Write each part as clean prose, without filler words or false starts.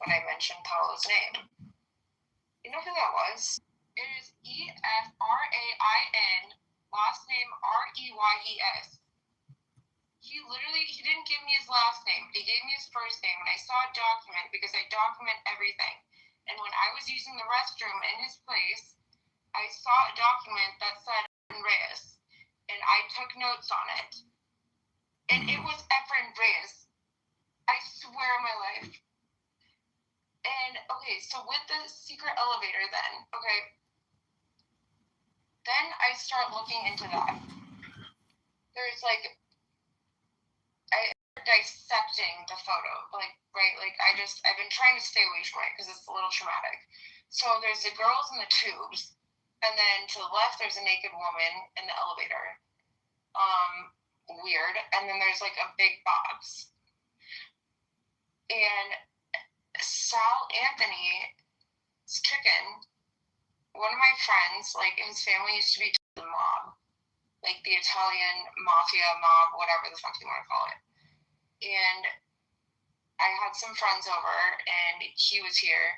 when I mentioned Paolo's name. You know who that was? It is Efrain, last name Reyes. He didn't give me his last name, but he gave me his first name, and I saw a document because I document everything. And when I was using the restroom in his place, I saw a document that said Reyes, and I took notes on it. And it was Efrain Reyes. I swear on my life. And, okay, so with the secret elevator then I start looking into that. There's, dissecting the photo, I've been trying to stay away from it because it's a little traumatic. So there's the girls in the tubes, and then to the left there's a naked woman in the elevator. Weird. And then there's a big box. And Sal Anthony's chicken, one of my friends, his family used to be the mob, the Italian mafia mob, whatever the fuck you want to call it. And I had some friends over, and he was here,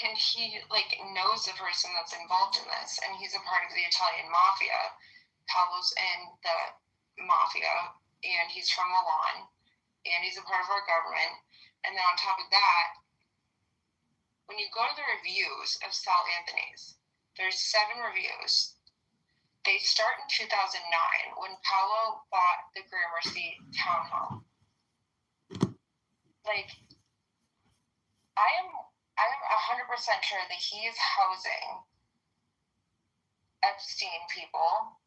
and he knows the person that's involved in this, and he's a part of the Italian mafia. Paolo's in the mafia, and he's from Milan, and he's a part of our government. And then on top of that, when you go to the reviews of Sal Anthony's, there's 7 reviews. They start in 2009 when Paolo bought the Gramercy townhome. I am 100% sure that he is housing Epstein people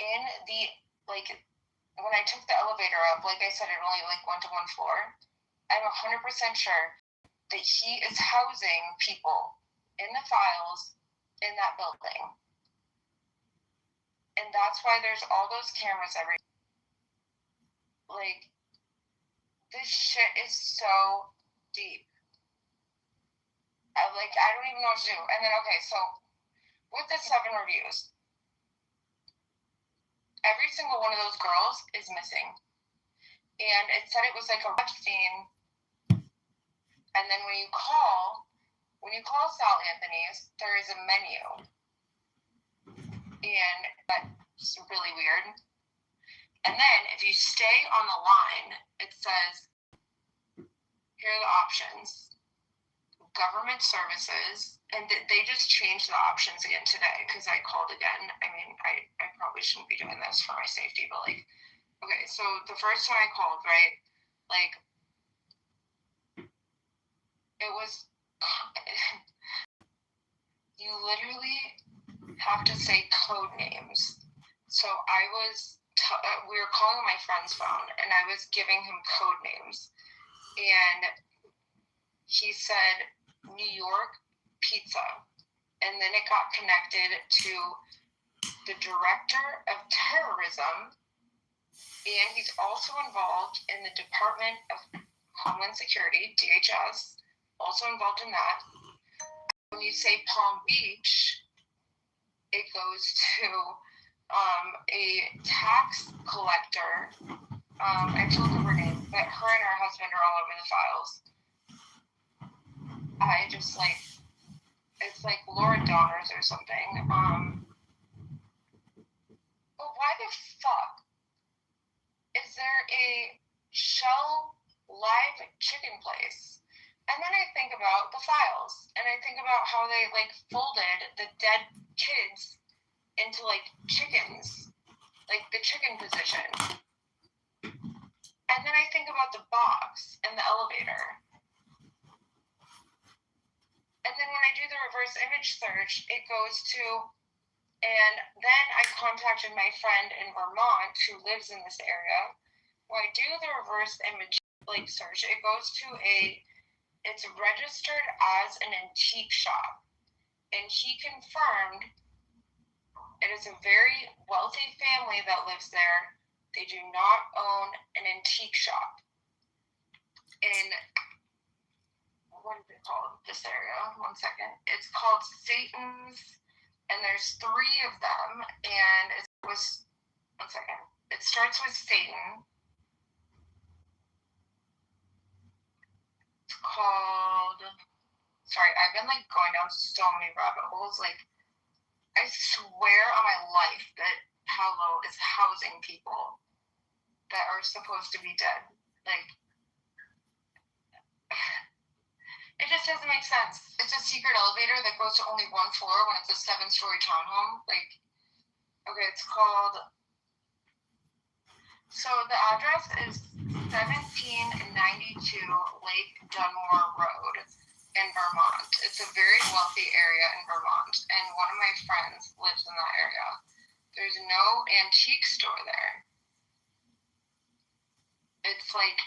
in the, when I took the elevator up, I said, it only went to 1 floor. I'm 100% sure that he is housing people in the files in that building. And that's why there's all those cameras everywhere. This shit is so deep. I don't even know what to do. And then, so with the 7 reviews, every single one of those girls is missing. And it said it was a Epstein. And then when you call Sal Anthony's, there is a menu. And that's really weird. And then if you stay on the line, it says, here are the options. Government services. And they just changed the options again today because I called again. I mean, I probably shouldn't be doing this for my safety, but okay, so the first time I called, right, it was, you literally have to say code names. So we were calling my friend's phone, and I was giving him code names. And he said New York pizza. And then it got connected to the director of terrorism. And he's also involved in the Department of Homeland Security, DHS, also involved in that. When you say Palm Beach, it goes to a tax collector. I have to look up her name, but her and her husband are all over the files. I just it's like Laura Donners or something. But why the fuck is there a Shell live chicken place? And then I think about the files, and I think about how they folded the dead kids into chickens, the chicken position. And then I think about the box and the elevator. And then when I do the reverse image search, it goes to, and then I contacted my friend in Vermont who lives in this area. When I do the reverse image search, it goes to it's registered as an antique shop. And he confirmed it is a very wealthy family that lives there. They do not own an antique shop. In, what is it called, this area? 1 second. It's called Satan's, and there's 3 of them, and it was, 1 second. It starts with Satan. been like going down so many rabbit holes. Like, I swear on my life that Palo is housing people that are supposed to be dead. Like, it just doesn't make sense. It's a secret elevator that goes to only one floor when it's a 7-story townhome. Like, okay, it's called... So the address is 1792 Lake Dunmore Road in Vermont. It's a very wealthy area in Vermont, and one of my friends lives in that area. There's no antique store there. It's like...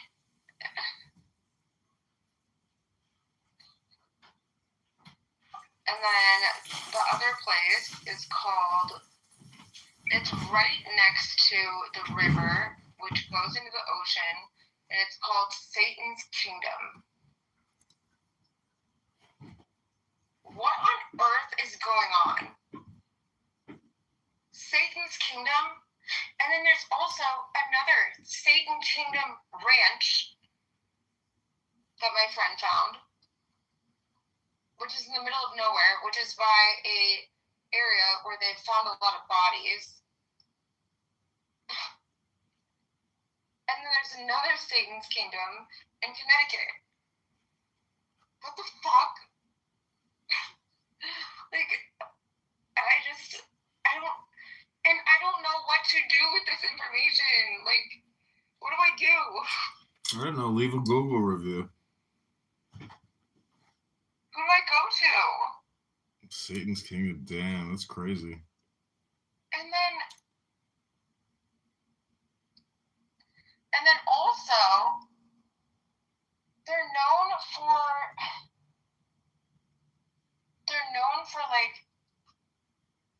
And then the other place is called... It's right next to the river, which goes into the ocean, and it's called Satan's Kingdom. What on earth is going on? Satan's Kingdom? And then there's also another Satan Kingdom ranch that my friend found, which is in the middle of nowhere, which is by a area where they've found a lot of bodies. And then there's another Satan's Kingdom in Connecticut. What the fuck? Like, I don't know what to do with this information. Like, what do I do? I don't know, leave a Google review. Who do I go to? Satan's Kingdom, damn, that's crazy. And then also, they're known for like,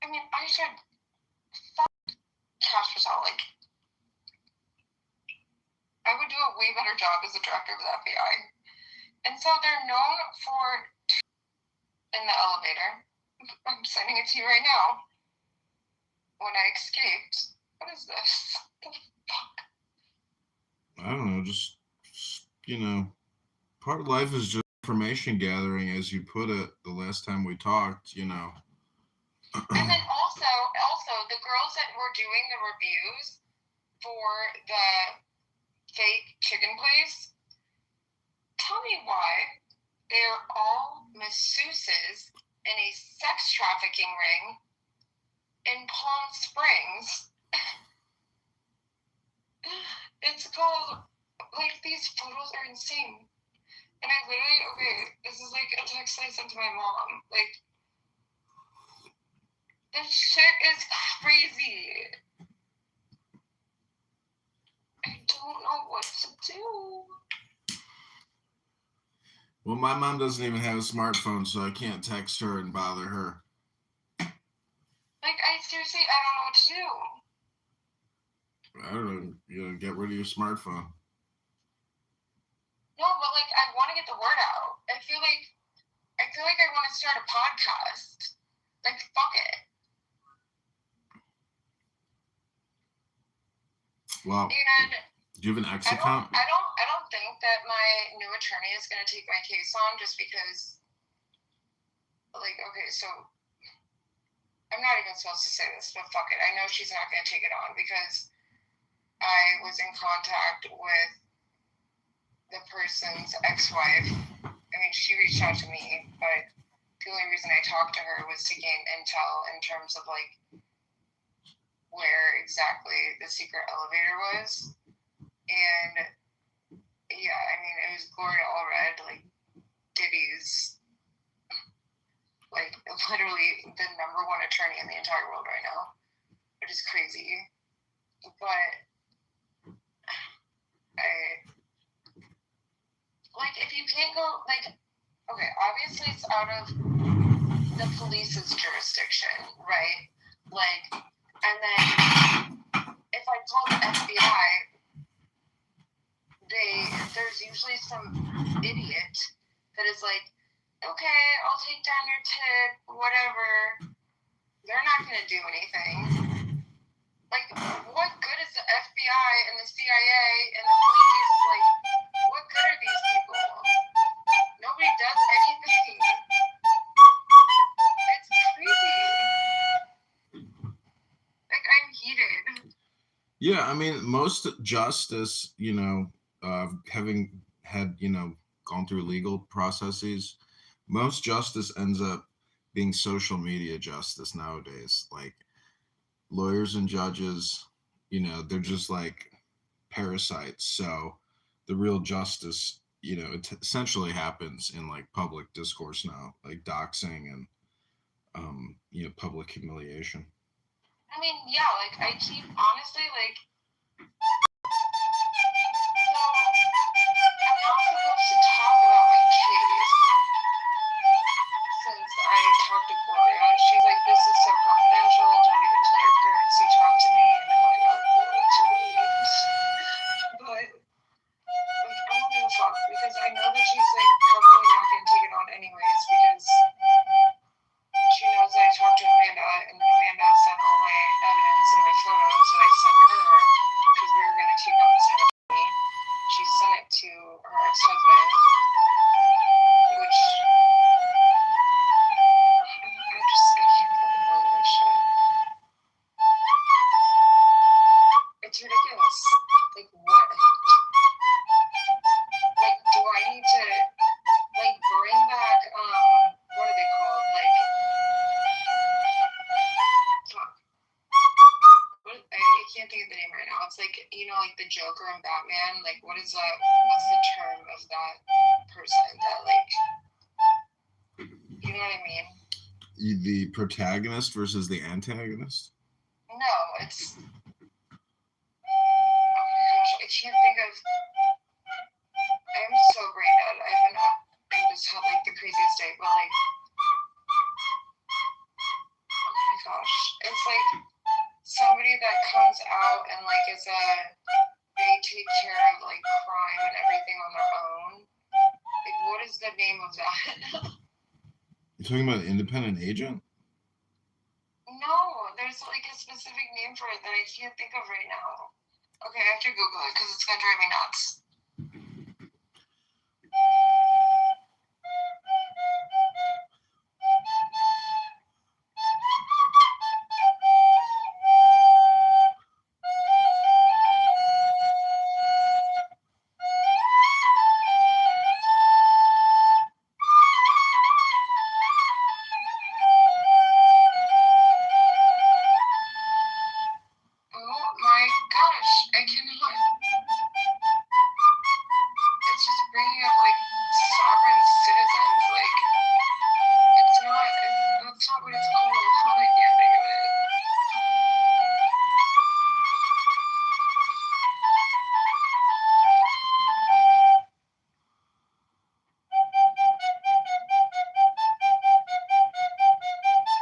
I mean, I should cash this out. Like, I would do a way better job as a director of the FBI. And so they're known for, in the elevator, I'm sending it to you right now, when I escaped. What is this? What the fuck? I don't know, just, you know, part of life is just information gathering, as you put it the last time we talked, you know. And then also, the girls that were doing the reviews for the fake chicken place, tell me why they're all masseuses in a sex trafficking ring in Palm Springs. It's called, like, these photos are insane. And I literally, okay, this is like a text I sent to my mom. Like, this shit is crazy. I don't know what to do. Well, my mom doesn't even have a smartphone, so I can't text her and bother her. Like, I seriously, I don't know what to do. I don't know, you know, get rid of your smartphone. No, but like, I want to get the word out. I feel like I want to start a podcast. Like, fuck it. Well, and do you have an X account? I don't think that my new attorney is going to take my case on just because, like, okay, so I'm not even supposed to say this, but fuck it. I know she's not going to take it on because I was in contact with the person's ex-wife. I mean, she reached out to me, but the only reason I talked to her was to gain intel in terms of, like, where exactly the secret elevator was. And, yeah, I mean, it was Gloria Allred, like, Diddy's, like, literally the number one attorney in the entire world right now, which is crazy. But like, if you can't go, like, okay, obviously it's out of the police's jurisdiction, right? Like, and then if I call the FBI, there's usually some idiot that is like, okay, I'll take down your tip, whatever. They're not going to do anything. Like, what good is the FBI and the CIA and the police? Like, what good are these people? Nobody does anything. Yeah, I mean, most justice, having had, gone through legal processes, most justice ends up being social media justice nowadays. Like lawyers and judges, they're just like parasites. So the real justice, it essentially happens in like public discourse now, like doxing and, public humiliation. I mean, yeah, like I keep honestly like so I'm not supposed to talk about my case since I talked to Gloria. She's like, this is so confidential, don't even tell your parents you talked to me, and I'm like, oh cool, too late. But like I don't give a fuck because I know that she's like probably not gonna take it on anyways because she knows that I talked to Amanda, and then Amanda sent all my evidence and my photos that I sent her because we were going to take on the same attorney. She sent it to her ex-husband, which I can't fucking believe that shit. It's ridiculous. Like, what? Like, do I need to, like, bring back, what are they called? Like, I can't think of the name right now. It's like, like the Joker and Batman. Like, what is that? What's the term of that person that, like, you know what I mean? The protagonist versus the antagonist? No, it's. Oh my gosh, I can't think of. I'm so brain dead. I've been up and just had, like, the craziest day. But, like, oh my gosh. It's like somebody that comes out and, like, they take care of, like, crime and everything on their own. Like, what is the name of that? You're talking about an independent agent? No, there's like a specific name for it that I can't think of right now. Okay, I have to Google it because it's gonna drive me nuts. Oh my gosh, I cannot. It's just bringing up like sovereign citizens. Like, that's not what it's called. I can't think of it.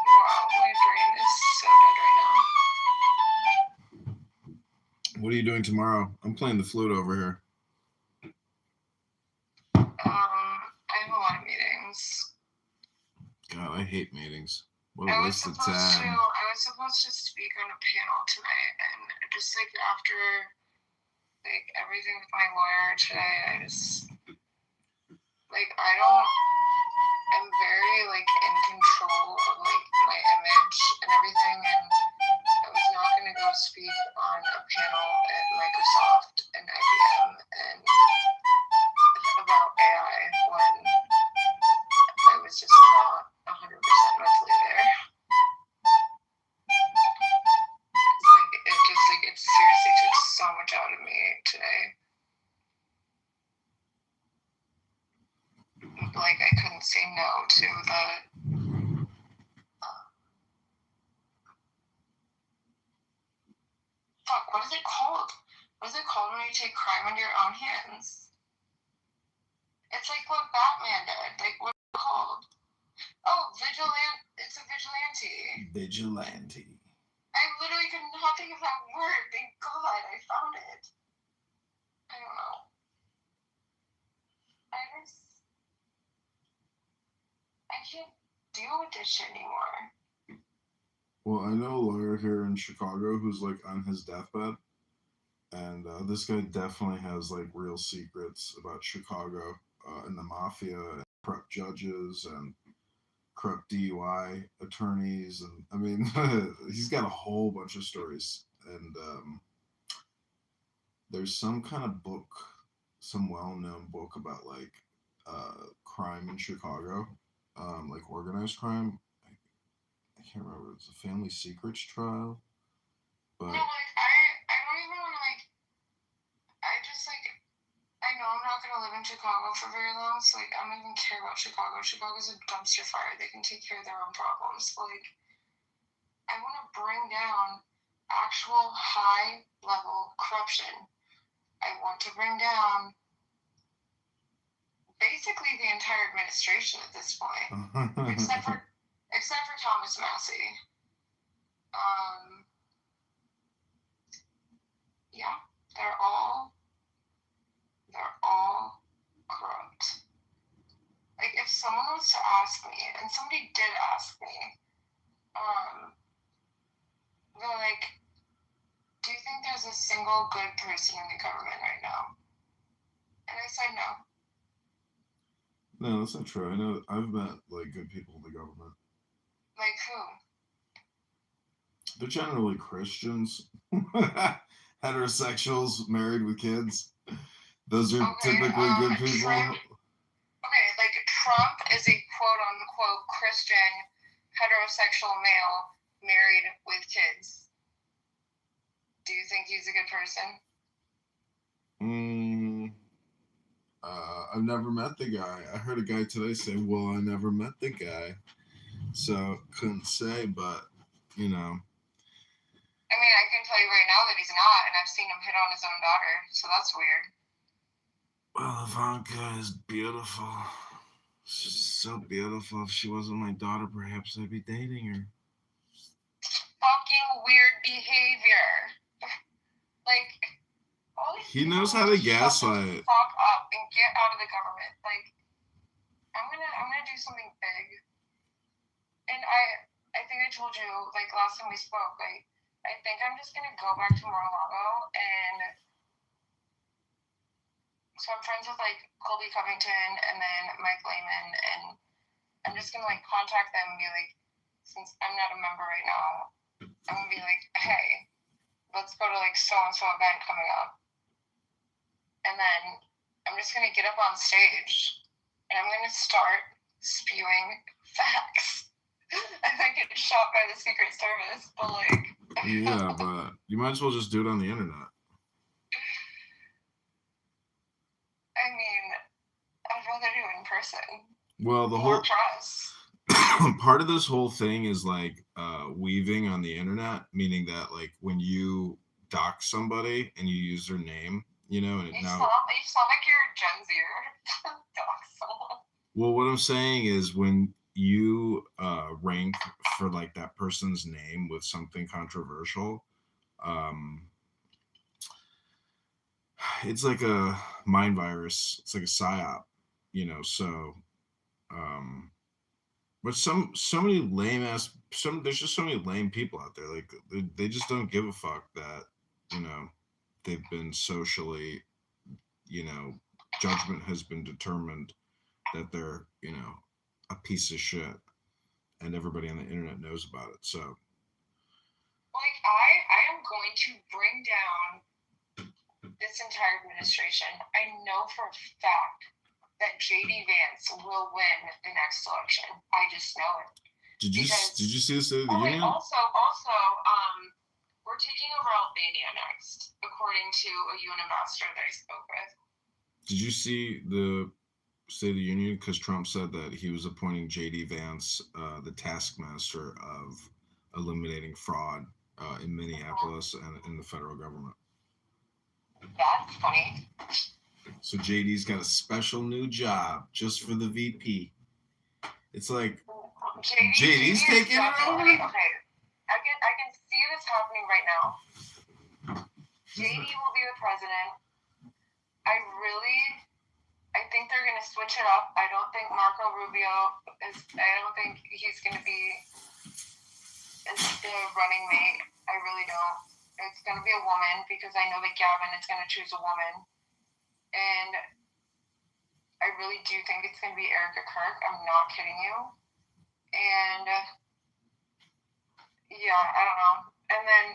Wow, my brain is so dead right now. What are you doing tomorrow? I'm playing the flute over here. I have a lot of meetings. God, I hate meetings. What a waste of time. I was supposed to speak on a panel tonight, and just like after like everything with my lawyer today, I just like I'm very like in control of like my image and everything, and I was not gonna go speak on a panel at Microsoft and IBM and about AI when I was just not 100% mentally there. Like it seriously took so much out of me today. Like I couldn't say no to the fuck, what is it called? What is it called when you take crime into your own hands? It's like what Batman did. Like what's it called? Oh, vigilante. It's a vigilante. Vigilante. I literally could not think of that word. Thank God I found it. I don't know. I can't deal with this shit anymore. Well, I know a lawyer here in Chicago who's like on his deathbed, and this guy definitely has like real secrets about Chicago and the mafia, and corrupt judges, and corrupt DUI attorneys, and I mean, he's got a whole bunch of stories, and there's some kind of book, some well-known book about like crime in Chicago, like organized crime. I can't remember. It's a family secrets trial, No, but like I don't even want to like. I just like I know I'm not gonna live in Chicago for very long, so like I don't even care about Chicago. Chicago's a dumpster fire. They can take care of their own problems. But, like I want to bring down actual high level corruption. I want to bring down basically the entire administration at this point, except for Thomas Massey. Yeah, they're all corrupt. Like if someone was to ask me, and somebody did ask me, they're like, "Do you think there's a single good person in the government right now?" And I said no. no, that's not true. I know I've met like good people in the government. Like who? They're generally Christians, heterosexuals married with kids. Those are Okay, typically good Trump. people. Okay, like Trump is a quote unquote Christian heterosexual male married with kids. Do you think he's a good person? I've never met the guy. I heard a guy today say, "Well, I never met the guy," so couldn't say. But you know, I mean, I can tell you right now that he's not, and I've seen him hit on his own daughter, so that's weird. well, Ivanka is beautiful. She's so beautiful. If she wasn't my daughter, perhaps I'd be dating her. Fucking weird behavior. Like, all these He people knows how need to shut the gaslight. fuck up and get out of the government. Like, I'm gonna do something big. And I think I told you, like, last time we spoke, like, I think I'm just gonna go back to Mar-a-Lago, and so I'm friends with, like, Colby Covington and then Mike Lehman, and I'm just gonna, like, contact them and be like, since I'm not a member right now, I'm gonna be like, hey, let's go to, like, so-and-so event coming up. And then I'm just gonna get up on stage, and I'm gonna start spewing facts. I might get shot by the Secret Service, but like. Yeah, but you might as well just do it on the internet. I mean, I'd rather do it in person. Well, the More whole press. part of this whole thing is like weaving on the internet, meaning that like when you dox somebody and you use their name, you know, and You sound like you're a Gen Zer. Dox someone. Well, what I'm saying is when you rank for like that person's name with something controversial, um, it's like a mind virus. It's like a psyop, you know. So, um, but so many lame ass there's just so many lame people out there. Like they just don't give a fuck that you know they've been socially, you know, judgment has been determined that they're a piece of shit and everybody on the internet knows about it. So, like I am going to bring down this entire administration. I know for a fact that JD Vance will win the next election. I just know it. Did you see the State of the Union? Also, we're taking over Albania next, according to a UN ambassador that I spoke with. Did you see the State of the Union? Because Trump said that he was appointing JD Vance the taskmaster of eliminating fraud in Minneapolis and in the federal government. That's funny. So JD's got a special new job just for the VP. It's like JD's taking it over. Okay, I can see this happening right now. JD will be the president. I think they're gonna switch it up. I don't think Marco Rubio is. I don't think he's gonna be the running mate. I really don't. It's gonna be a woman because I know that Gavin is gonna choose a woman, and I really do think it's gonna be Erica Kirk. I'm not kidding you. And yeah, I don't know. And then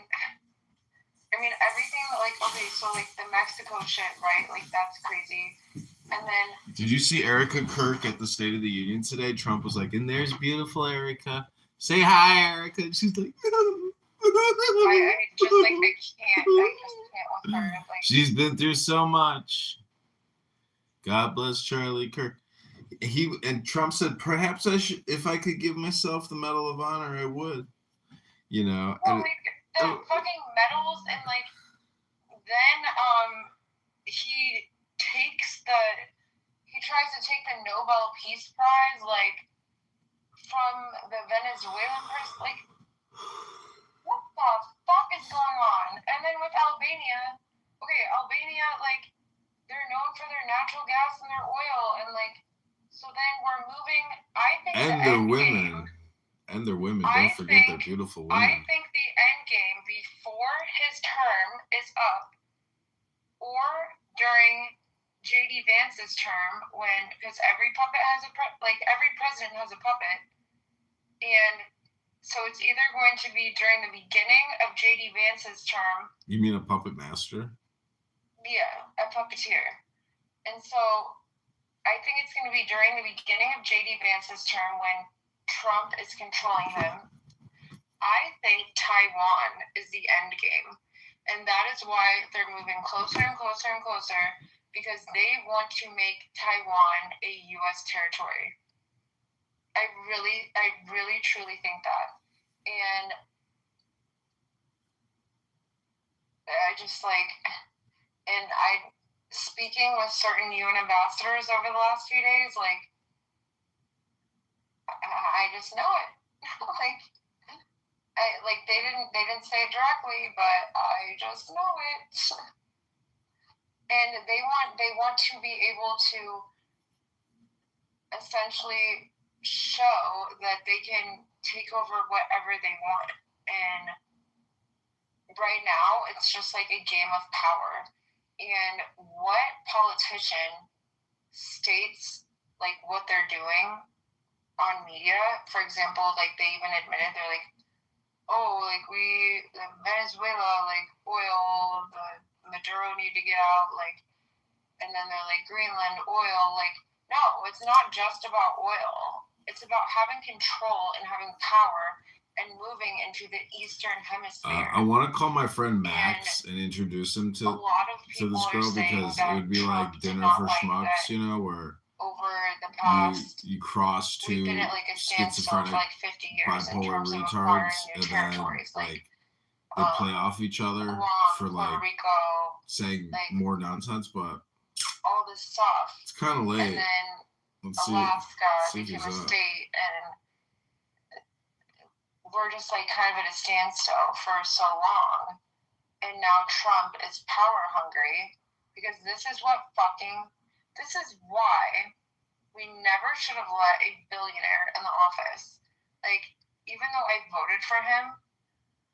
I mean, everything, like, okay, so, like, the Mexico shit, right? Like, that's crazy. And then... Did you see Erica Kirk at the State of the Union today? Trump was like, and there's beautiful Erica. Say hi, Erica. And she's like... I just, like, I just can't with her. Like, she's been through so much. God bless Charlie Kirk. Trump said, perhaps I should, if I could give myself the Medal of Honor, I would. You know. Well, like, the fucking medals, and, like, then, he tries to take the Nobel Peace Prize, like, from the Venezuelan person. Like, what the fuck is going on? And then with Albania, like, they're known for their natural gas and their oil, and, like, so then we're moving, I think, and their women. And their women. Don't forget their beautiful women. I think the end game before his term is up, or during J.D. Vance's term, because every puppet has every president has a puppet, and so it's either going to be during the beginning of J.D. Vance's term. You mean a puppet master? Yeah, a puppeteer. And so I think it's going to be during the beginning of J.D. Vance's term when Trump is controlling him. I think Taiwan is the end game. And that is why they're moving closer and closer and closer, because they want to make Taiwan a U.S. territory. I really, truly think that. And I just, like, and speaking with certain UN ambassadors over the last few days, like, I just know it. They didn't say it directly, but I just know it. And they want to be able to essentially show that they can take over whatever they want. And right now, it's just like a game of power. And what politician states, like, what they're doing on media? For example, like, they even admitted, they're like, oh, like, Venezuela, like, oil, the Maduro need to get out, like, and then they're like, Greenland, oil, like, no, it's not just about oil. It's about having control and having power and moving into the Eastern Hemisphere. I want to call my friend Max and introduce him to this girl, because it would be like dinner for schmucks, you know, where over the past you cross two schizophrenic, for like 50 years bipolar retards, and then like they play off each other for like saying more nonsense, but all this stuff. It's kind of late. And then Alaska became a state, and we're just like kind of at a standstill for so long. And now Trump is power hungry, because this is why we never should have let a billionaire in the office. Like, even though I voted for him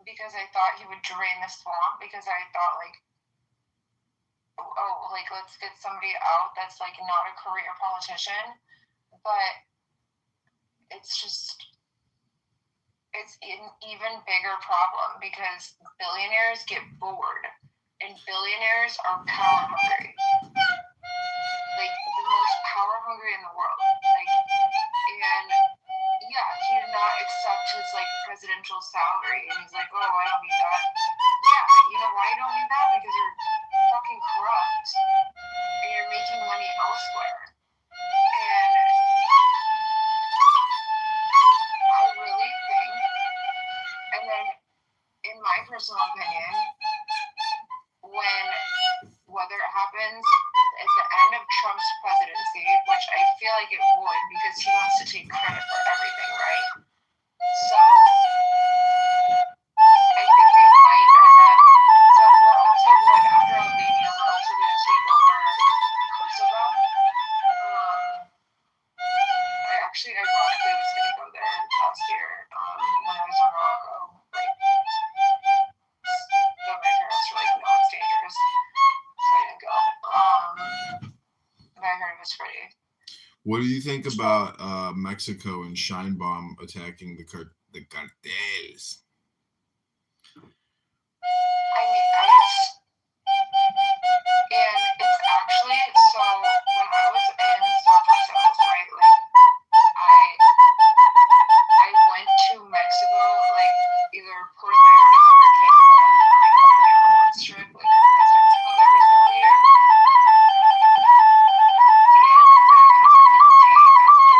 because I thought he would drain the swamp, because I thought, like, oh, like, let's get somebody out that's, like, not a career politician. But it's an even bigger problem, because billionaires get bored, and billionaires are power hungry. Like, the most power hungry in the world. Like, and yeah, he did not accept his, like, presidential salary, and he's like, oh, I don't need that. Yeah, you know why you don't need that? Because you're fucking corrupt, and you're making money elsewhere. And I really think, and then, in my personal opinion, whether it happens at the end of Trump's presidency, which I feel like it would, because he wants to take credit for everything, right? So I think we might end up. So we're also going after Albania. We're also going to take over Kosovo. I actually ironically was going to go there last year when I was in Morocco. Like, but my parents were like, no, it's dangerous. So I didn't go. But I heard it was pretty. What do you think about Mexico and Sheinbaum attacking the cartels? I mean, I just, and it's actually, so when I was in software sales, right, like, I went to Mexico, like, either Puerto Vallarta or Cancun for my company awards trip, like, our President's Club every single year, and that happened the day after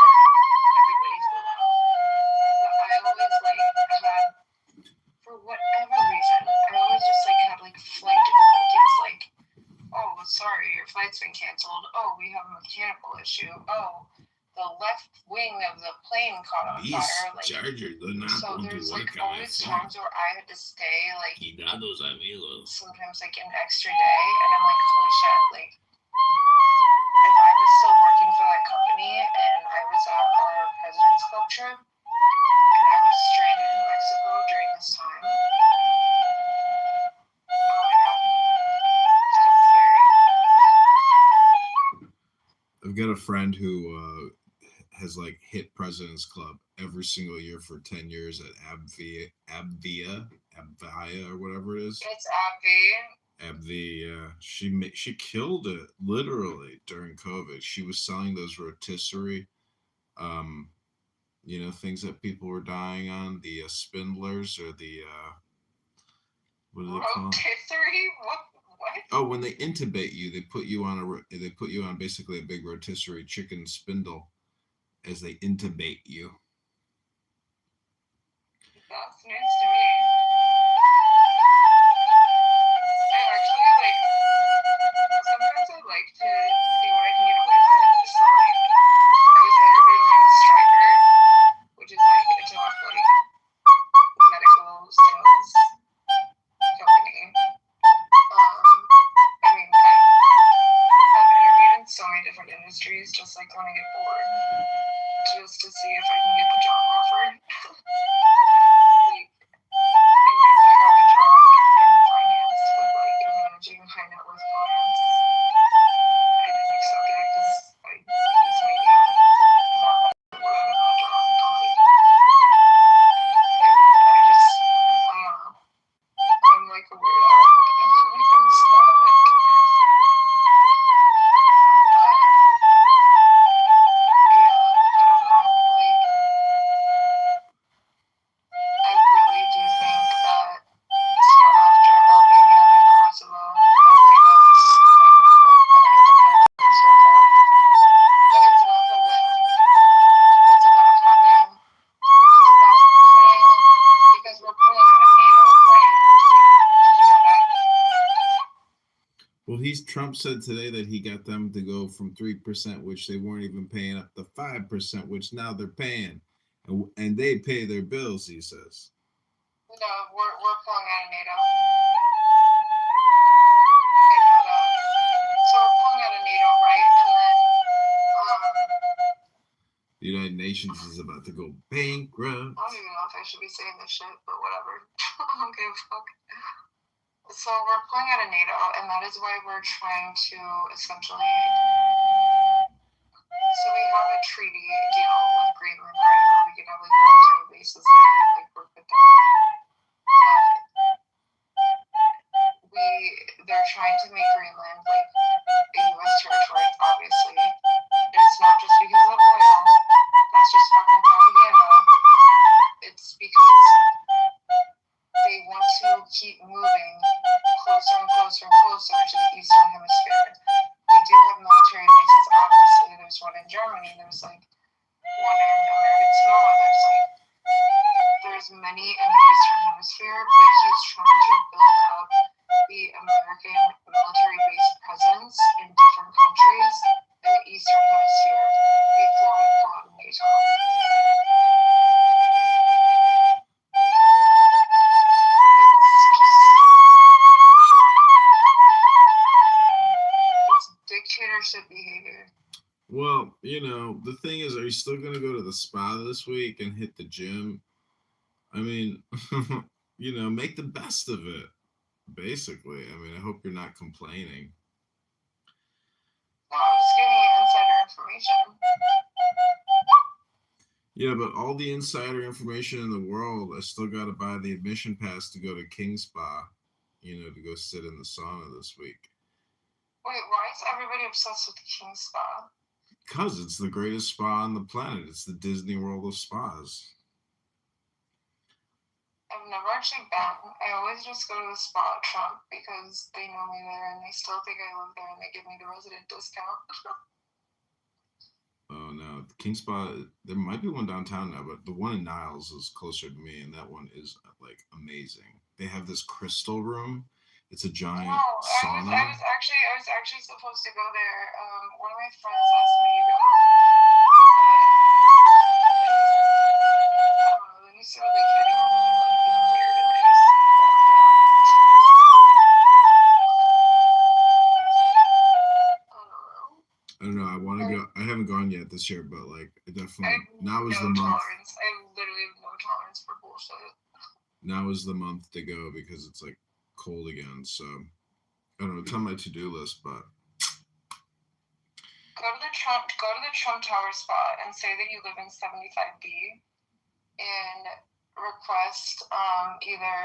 everybody flew out. But I always, like, had, for whatever reason, I always just, like, had, like, flight difficulties, like, oh, sorry, your flight's been canceled. Oh, we have a mechanical issue. Oh, the left wing of the plane caught on fire. Like, so there's like always times where I had to stay like sometimes like an extra day, and I'm like, holy shit, like if I was still working for that company and I was at our President's Club trip and I was stranded in Mexico during this time. Oh my god. That's scary. I've got a friend who has like hit President's Club every single year for 10 years at Abvia, or whatever it is. It's Abvi. Abvia. She killed it literally during COVID. She was selling those rotisserie, things that people were dying on, the spindlers or the what do they call? Rotisserie? What? Oh, when they intubate you, they put you on basically a big rotisserie chicken spindle as they intubate you. That's news to me. I actually like. Sometimes I like to see what I can get away with. So like, I was interviewing with Striker, which is like a top like medical sales company. I mean, I've interviewed in so many different industries, just like when I get bored, just to see if I can get the job offered. Like, I got a job in finance with like managing high net worth clients. I didn't accept it because I was making more money than what I was in that job. But like, I just, I don't know. I'm like a weirdo when it comes to that. Like, but yeah, I don't know. Like, I really do think that. So after Albania and Kosovo, and I know this kind of like Americans so far, but it's about the win. It's about having. It's about putting, because we're pulling out of NATO, right? Did you know that? Well, Trump said today that he got them to go from 3%, which they weren't even paying, up to 5%, which now they're paying, and they pay their bills. He says. No, we're pulling out of NATO. I know that. So we're pulling out of NATO, right? And then, the United Nations is about to go bankrupt. I don't even know if I should be saying this shit, but whatever. I don't give a fuck. So we're pulling out of NATO, and that is why we're trying to essentially. So we have a treaty deal with Greenland, right, where we can have like military bases there and like work with them. But they're trying to make Greenland like a U.S. territory, obviously. And it's not just because of oil. That's just fucking propaganda. It's because they want to keep moving closer and closer and closer to the Eastern Hemisphere. We do have military bases, obviously. There's one in Germany. There's like one in American Samoa. There's many in the Eastern Hemisphere, but he's trying to build up the American military base presence in different countries in the Eastern Hemisphere before we pull out of NATO. It's dictatorship behavior. Well, the thing is, are you still going to go to the spa this week and hit the gym? I mean, make the best of it, basically. I mean, I hope you're not complaining. No, I'm just giving you insider information. Yeah, but all the insider information in the world, I still got to buy the admission pass to go to King Spa. to go sit in the sauna this week. Wait, why is everybody obsessed with the King Spa? Because it's the greatest spa on the planet. It's the Disney World of spas. I've never actually been. I always just go to the spa at Trump because they know me there and they still think I live there and they give me the resident discount. Oh no, the King Spa. There might be one downtown now, but the one in Niles is closer to me, and that one is like amazing. They have this crystal room. It's a giant sauna. I was actually supposed to go there. One of my friends asked me to go. Let me start like hitting on him like being weird, and I just I don't know. I want to go. I haven't gone yet this year, but like, definitely now is no the month. tolerance. I literally have no tolerance for bullshit. Now is the month to go because it's like cold again. So I don't know. It's on my to-do list, but go to the Trump Tower spot and say that you live in 75B and request either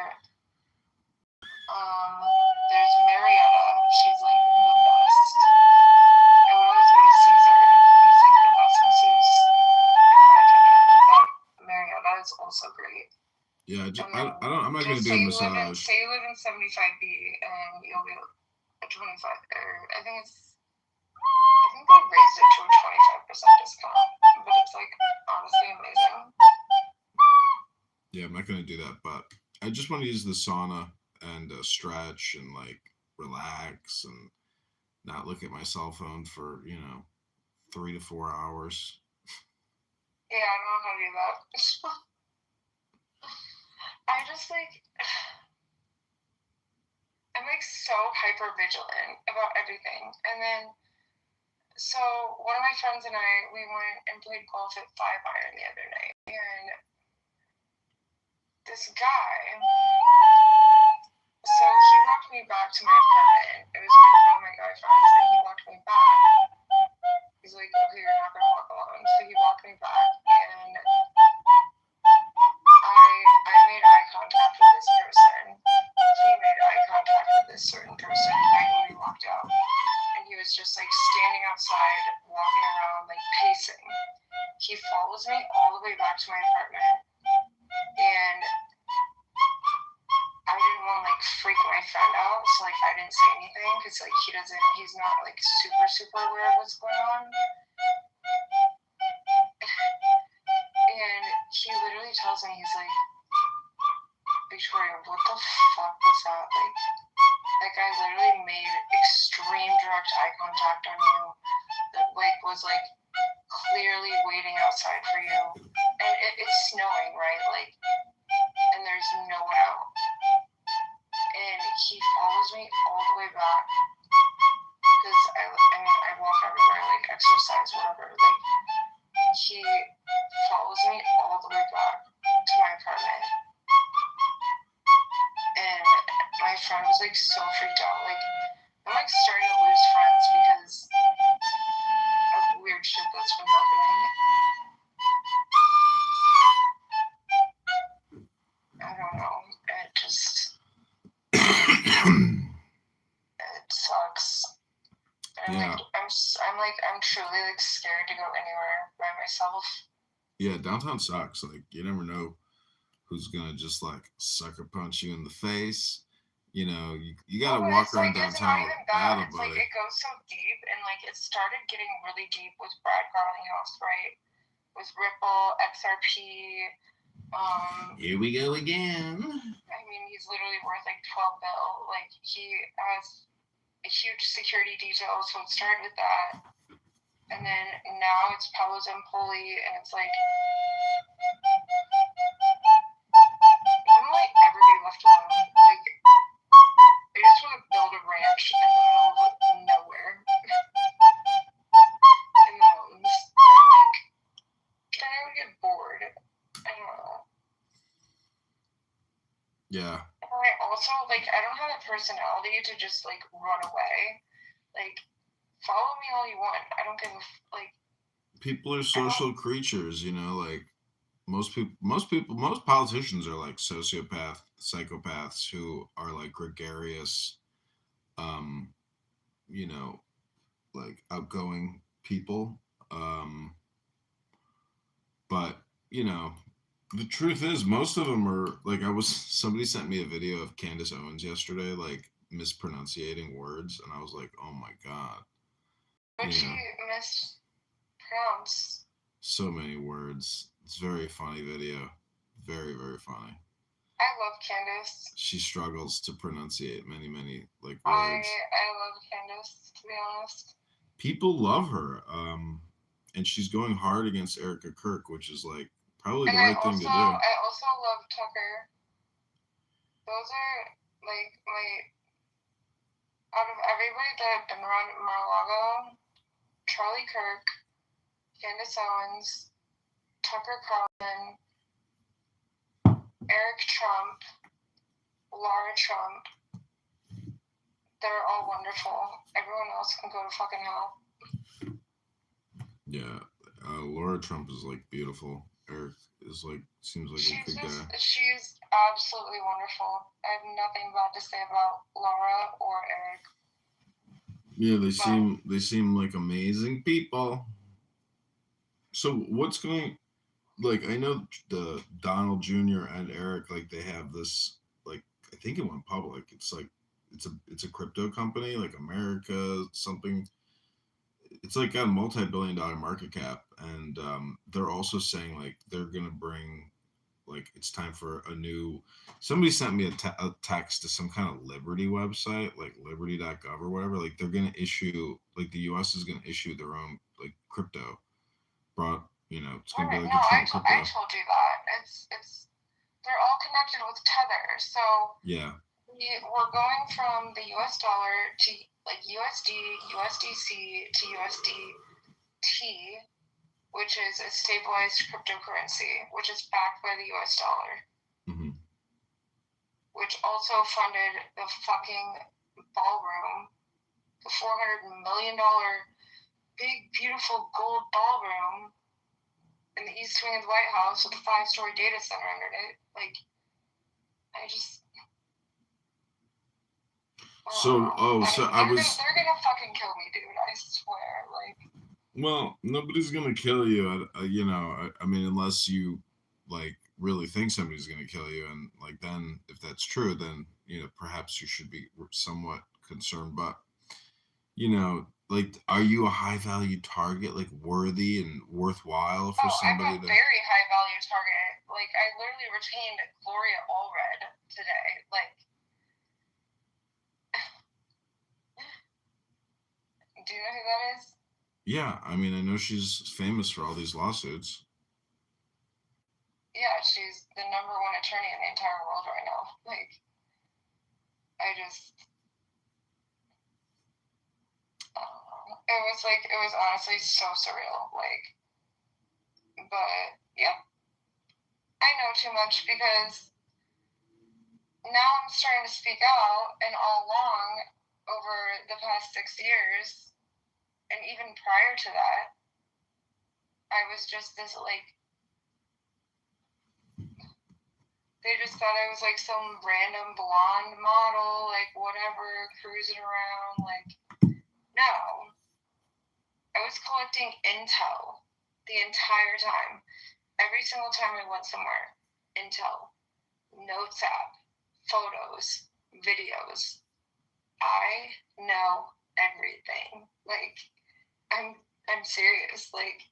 there's Marietta. She's like the best. I would always go to Caesar. He's like the best masseuse in my opinion. But Marietta is also great. yeah, I'm not gonna do a massage. Say you live in 75B and you'll get a 25. Or I think they raised it to a 25% discount, but it's like honestly amazing. Yeah, I'm not gonna do that, but I just want to use the sauna and stretch and like relax and not look at my cell phone for 3 to 4 hours. Yeah, I don't know how to do that. I just like I'm like so hyper vigilant about everything, and then so one of my friends and I we went and played golf at 5-iron the other night, and this guy. So he walked me back to my apartment. It was like one of my guy friends, and he walked me back. He's like, okay, you're not gonna walk alone. So he walked me back, and I made eye contact with this person. He made eye contact with this certain person right when we walked out. And he was just like standing outside, walking around, like pacing. He follows me all the way back to my apartment, and I didn't want to like freak my friend out, so like I didn't say anything because like he's not like super aware of what's going on. And he literally tells me, he's like, Victoria, what the fuck was that? Like that guy literally made extreme direct eye contact on you that like was like clearly waiting outside for you, and it's snowing, right? Like, and there's no one out. And he follows me all the way back because I walk everywhere, like exercise, whatever. Like he follows me all the way back to my apartment, and my friend was like so freaked out. Like I'm like starting to lose friends because of weird shit that's been happening. I don't know. It just it sucks. Yeah. I'm truly like scared to go anywhere by myself. Yeah, downtown sucks. Like you never know who's gonna just like sucker punch you in the face. You gotta walk around downtown with battle, it's like it goes so deep, and like it started getting really deep with Brad Garlinghouse, right? With Ripple, XRP. Here we go again. I mean, he's literally worth like 12 bill. Like he has a huge security detail, so it started with that, and then now it's Palos Empoli, and it's like, when will I ever be left alone? Like, I just want to build a ranch in the middle of nowhere, in the mountains. Like, can I ever get bored? I don't know. Yeah. And I also, like, I don't have that personality to just, like, run away. Like, follow me all you want. I don't give a, like... People are social creatures, like... most politicians are like psychopaths who are like gregarious, um, you know, like outgoing people. Um, but you know, the truth is, most of them are like somebody sent me a video of Candace Owens yesterday, like mispronunciating words, and I was like, oh my god, But you she know, mispronounced. so many words. It's a very funny video, very very funny. I love Candace. She struggles to pronunciate many like words. I love Candace, to be honest. People love her, and she's going hard against Erica Kirk, which is like probably the And right thing to do. I also love Tucker. Those are like out of everybody that have been around Mar-a-Lago, Charlie Kirk, Candace Owens, Tucker Carlson, Eric Trump, Laura Trump. They're all wonderful. Everyone else can go to fucking hell. Yeah, Laura Trump is like beautiful. Eric is like seems like a good guy. She's absolutely wonderful. I have nothing bad to say about Laura or Eric. Yeah, they seem like amazing people. So what's going like I know the Donald Jr. and Eric like they have this like I think it went public. It's like it's a crypto company like America something. It's like got a multi-billion-dollar market cap, and they're also saying like they're gonna bring like it's time for a new. Somebody sent me a text to some kind of Liberty website, like Liberty.gov or whatever. Like they're gonna issue like the U.S. is gonna issue their own like crypto. It's gonna be like I told you that it's they're all connected with Tether, so yeah. We're going from the U.S. dollar to like USD, USDC to USDT, which is a stabilized cryptocurrency, which is backed by the U.S. dollar, mm-hmm. which also funded the fucking ballroom, the $400 million big, beautiful gold ballroom in the East Wing of the White House with a 5-story data center under it. Like, I just... So I was. They're gonna fucking kill me, dude. I swear. Like. Well, nobody's gonna kill you. I mean, unless you like really think somebody's gonna kill you, and like then, if that's true, then perhaps you should be somewhat concerned. But like, are you a high value target, like worthy and worthwhile for somebody? I'm a very high value target. Like, I literally retained Gloria Allred today. Like. Do you know who that is? Yeah, I mean, I know she's famous for all these lawsuits. Yeah, she's the #1 attorney in the entire world right now. Like, I just... It was honestly so surreal. Like, but, yeah. I know too much because now I'm starting to speak out, and all along, over the past 6 years, and even prior to that, I was just this, like, they just thought I was, like, some random blonde model, like, whatever, cruising around, like, no. I was collecting intel the entire time. Every single time I went somewhere. Intel. Notes app. Photos. Videos. I know everything. Like, I'm serious. Like,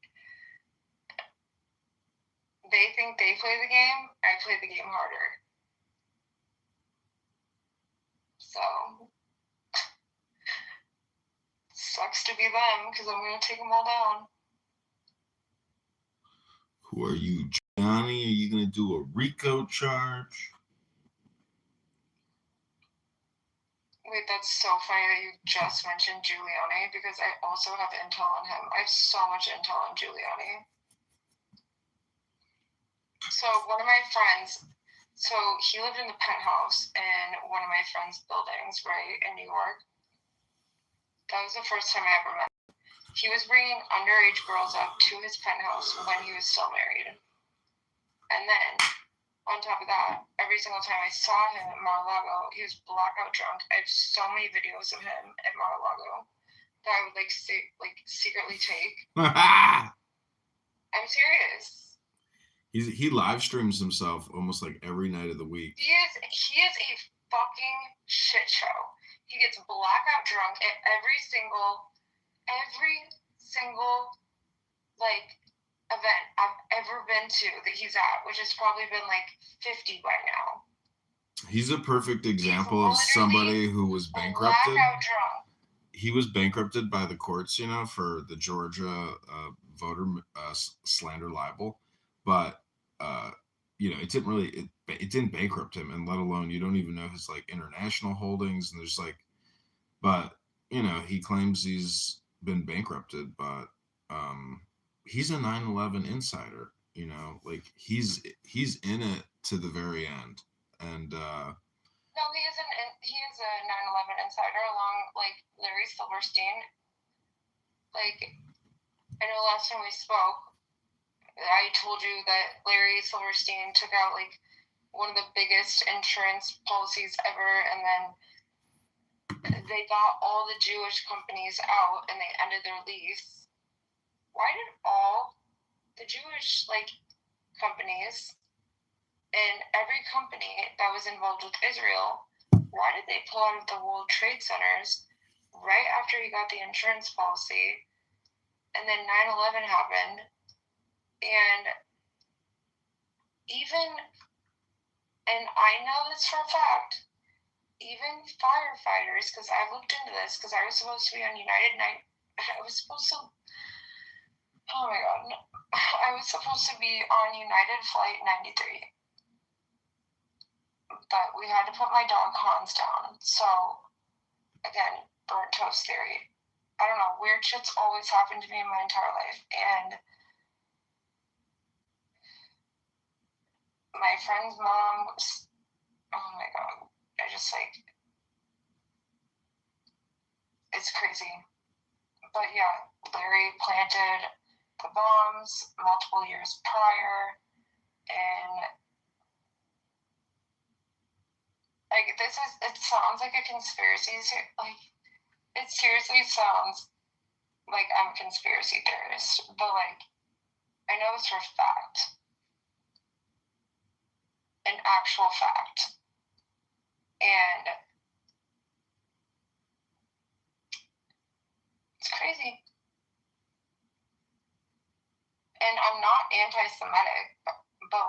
they think they play the game. I play the game harder. So, sucks to be them because I'm going to take them all down. Who are you, Johnny? Are you going to do a RICO charge? Wait, that's so funny that you just mentioned Giuliani because I also have intel on him. I have so much intel on Giuliani. So one of my friends, he lived in the penthouse in one of my friend's buildings, right, in New York. That was the first time I ever met him. He was bringing underage girls up to his penthouse when he was still married. And then, on top of that, every single time I saw him at Mar-a-Lago, he was blackout drunk. I have so many videos of him at Mar-a-Lago that I would secretly take. I'm serious. He live streams himself almost like every night of the week. He is a fucking shit show. He gets blackout drunk at every single event I've ever been to that he's at, which has probably been 50 by now. He's a perfect example of somebody who was bankrupted. Blackout drunk. He was bankrupted by the courts, for the Georgia voter slander libel, but it didn't bankrupt him, and let alone you don't even know his international holdings, and there's but he claims he's been bankrupted, but he's a 9/11 insider, he's in it to the very end, and no, he is a 9/11 insider along Larry Silverstein. I know last time we spoke, I told you that Larry Silverstein took out one of the biggest insurance policies ever, and then they got all the Jewish companies out and they ended their lease. Why did all the Jewish companies and every company that was involved with Israel, why did they pull out of the World Trade Centers right after he got the insurance policy? And then 9/11 happened, and I know this for a fact, even firefighters, because I looked into this, because I was supposed to be on United Night. I was supposed to. Oh my God! I was supposed to be on United Flight 93, but we had to put my dog Hans down. So again, burnt toast theory. I don't know. Weird shit's always happened to me in my entire life, and my friend's mom was. Oh my God! I just it's crazy. But yeah, Larry planted the bombs multiple years prior, and it sounds like a conspiracy. It seriously sounds like I'm a conspiracy theorist, but I know it's for a fact, an actual fact, and it's crazy. And I'm not anti-Semitic, but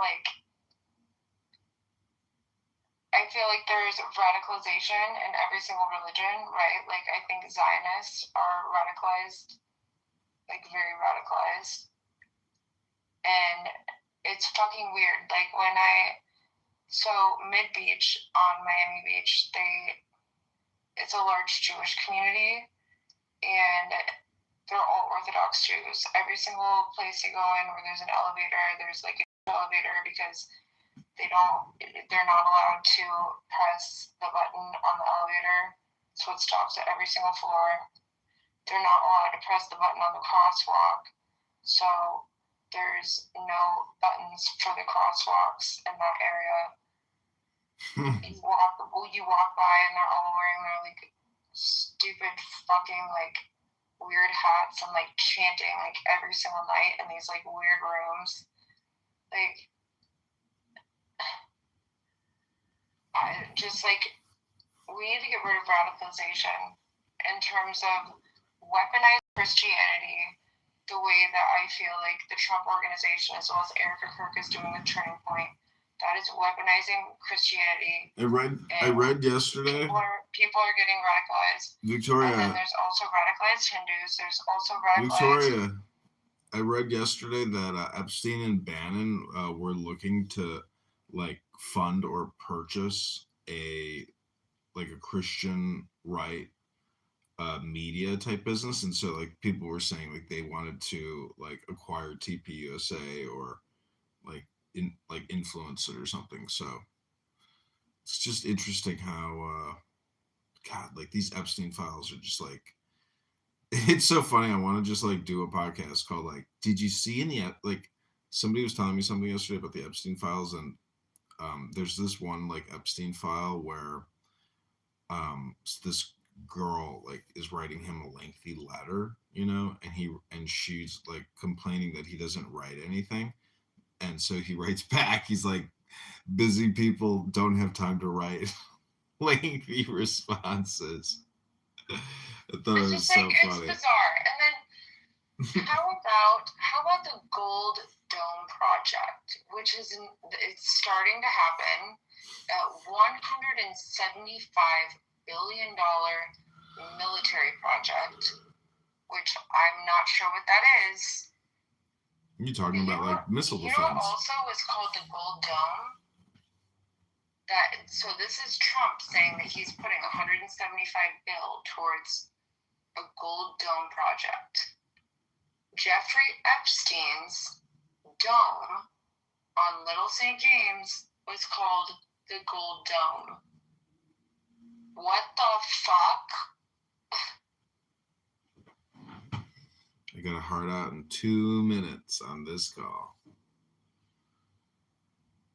I feel like there's radicalization in every single religion, right? I think Zionists are radicalized, very radicalized. And it's fucking weird. So Mid-Beach on Miami Beach, it's a large Jewish community, and they're all Orthodox Jews. Every single place you go in where there's an elevator, there's an elevator, because they're not allowed to press the button on the elevator, so it stops at every single floor. They're not allowed to press the button on the crosswalk, so there's no buttons for the crosswalks in that area. You walk by and they're all wearing their stupid fucking weird hats and chanting every single night in these weird rooms. We need to get rid of radicalization in terms of weaponized Christianity, the way that I feel the Trump organization as well as Erica Kirk is doing with Turning Point. That is weaponizing Christianity. I read yesterday. People are getting radicalized. Victoria. And then there's also radicalized Hindus. There's also radicalized. Victoria, I read yesterday that Epstein and Bannon were looking to fund or purchase a Christian right media type business, and so people were saying they wanted to acquire TPUSA or influence it or something. So it's just interesting how God, these Epstein files are just it's so funny. I want to just do a podcast called did you see any somebody was telling me something yesterday about the Epstein files, and there's this one like Epstein file where this girl like is writing him a lengthy letter, and she's like complaining that he doesn't write anything, and so he writes back. He's like, busy people don't have time to write lengthy responses. I thought it was so funny. It's bizarre. And then how about the Gold Dome project, which it's starting to happen, a $175 billion military project, which I'm not sure what that is. You're talking about like missile defense. What also is called the Gold Dome? So this is Trump saying that he's putting $175 billion towards a Gold Dome project. Jeffrey Epstein's dome on Little St. James was called the Gold Dome. What the fuck? I got a heart out in 2 minutes on this call.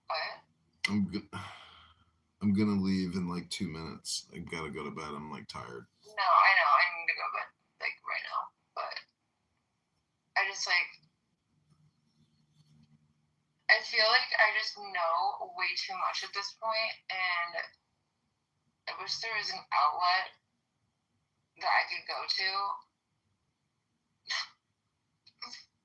What? I'm gonna leave in like 2 minutes. I gotta go to bed. I'm like tired. No, I know. I need to go to bed like right now. But I just like, I feel like I just know way too much at this point, and I wish there was an outlet that I could go to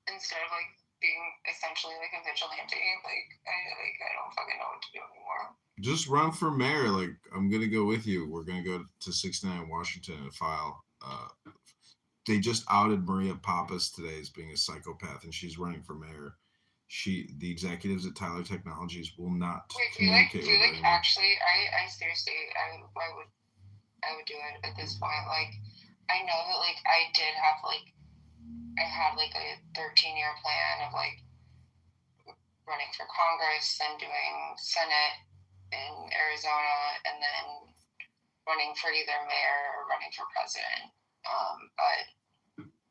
instead of like being essentially like a vigilante. Like I don't fucking know what to do anymore. Just run for mayor. Like, I'm gonna go with you. We're gonna go to 69 Washington and file. They just outed Maria Pappas today as being a psychopath, and she's running for mayor. The executives at Tyler Technologies will not communicate with her. Actually, I seriously, I would do it at this point. Like, I know that like I had like a 13-year plan of like running for Congress and doing Senate in Arizona, and then running for either mayor or running for president. But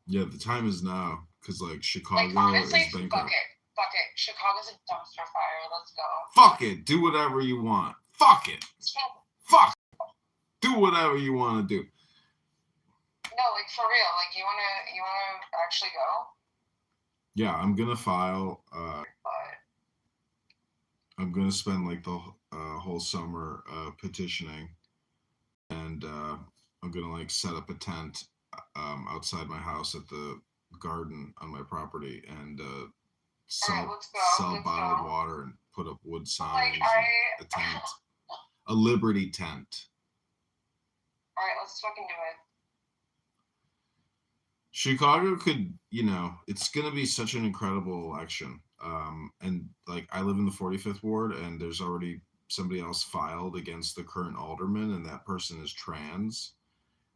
yeah, the time is now, because like Chicago like, honestly, is bankrupt. Fuck it. Chicago's a dumpster fire. Let's go. Fuck it. Do whatever you want. Fuck it. Fuck. Do whatever you want to do. No, like for real. Like you wanna actually go? Yeah, I'm gonna file. I'm gonna spend like the whole summer petitioning, and I'm gonna like set up a tent outside my house at the garden on my property, and sell bottled water and put up wood signs, a tent, a Liberty tent. All right, let's fucking do it. Chicago could, it's going to be such an incredible election. And like, I live in the 45th ward, and there's already somebody else filed against the current alderman, and that person is trans.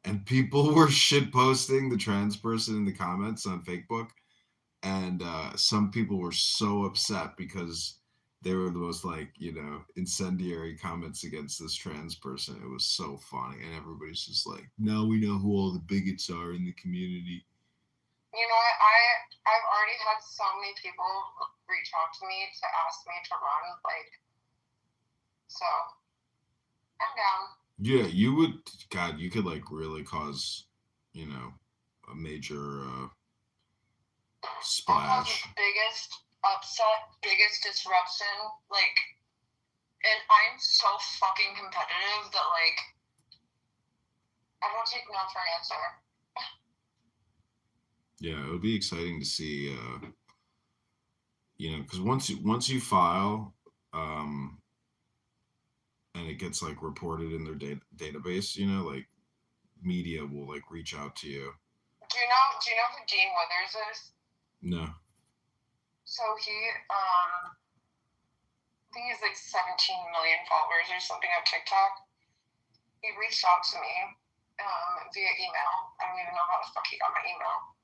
And people were shit posting the trans person in the comments on Facebook. And some people were so upset because they were the most like, incendiary comments against this trans person. It was so funny. And everybody's just like, now we know who all the bigots are in the community. You know what? I've already had so many people reach out to me to ask me to run, like, so I'm down. Yeah, you would, God, you could like really cause, a major splash. The biggest upset, biggest disruption, like, and I'm so fucking competitive that like I don't take no for an answer. Yeah, it would be exciting to see, because once you file, and it gets like reported in their database, like media will like reach out to you. Do you know who Dean Withers is? No. So he, I think he has like 17 million followers or something on TikTok. He reached out to me via email. I don't even know how the fuck he got my email.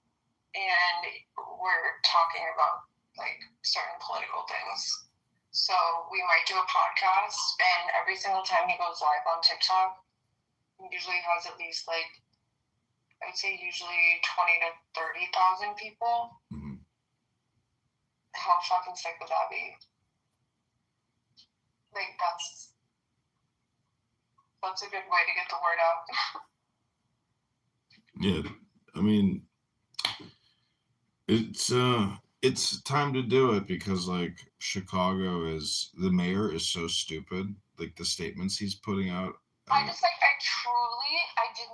And we're talking about like certain political things. So we might do a podcast, and every single time he goes live on TikTok, he usually has at least like, I'd say usually 20 to 30,000 people. Mm-hmm. How fucking sick would that be? Like, that's a good way to get the word out. Yeah, I mean, it's time to do it because like Chicago is the mayor is so stupid. Like the statements he's putting out. I did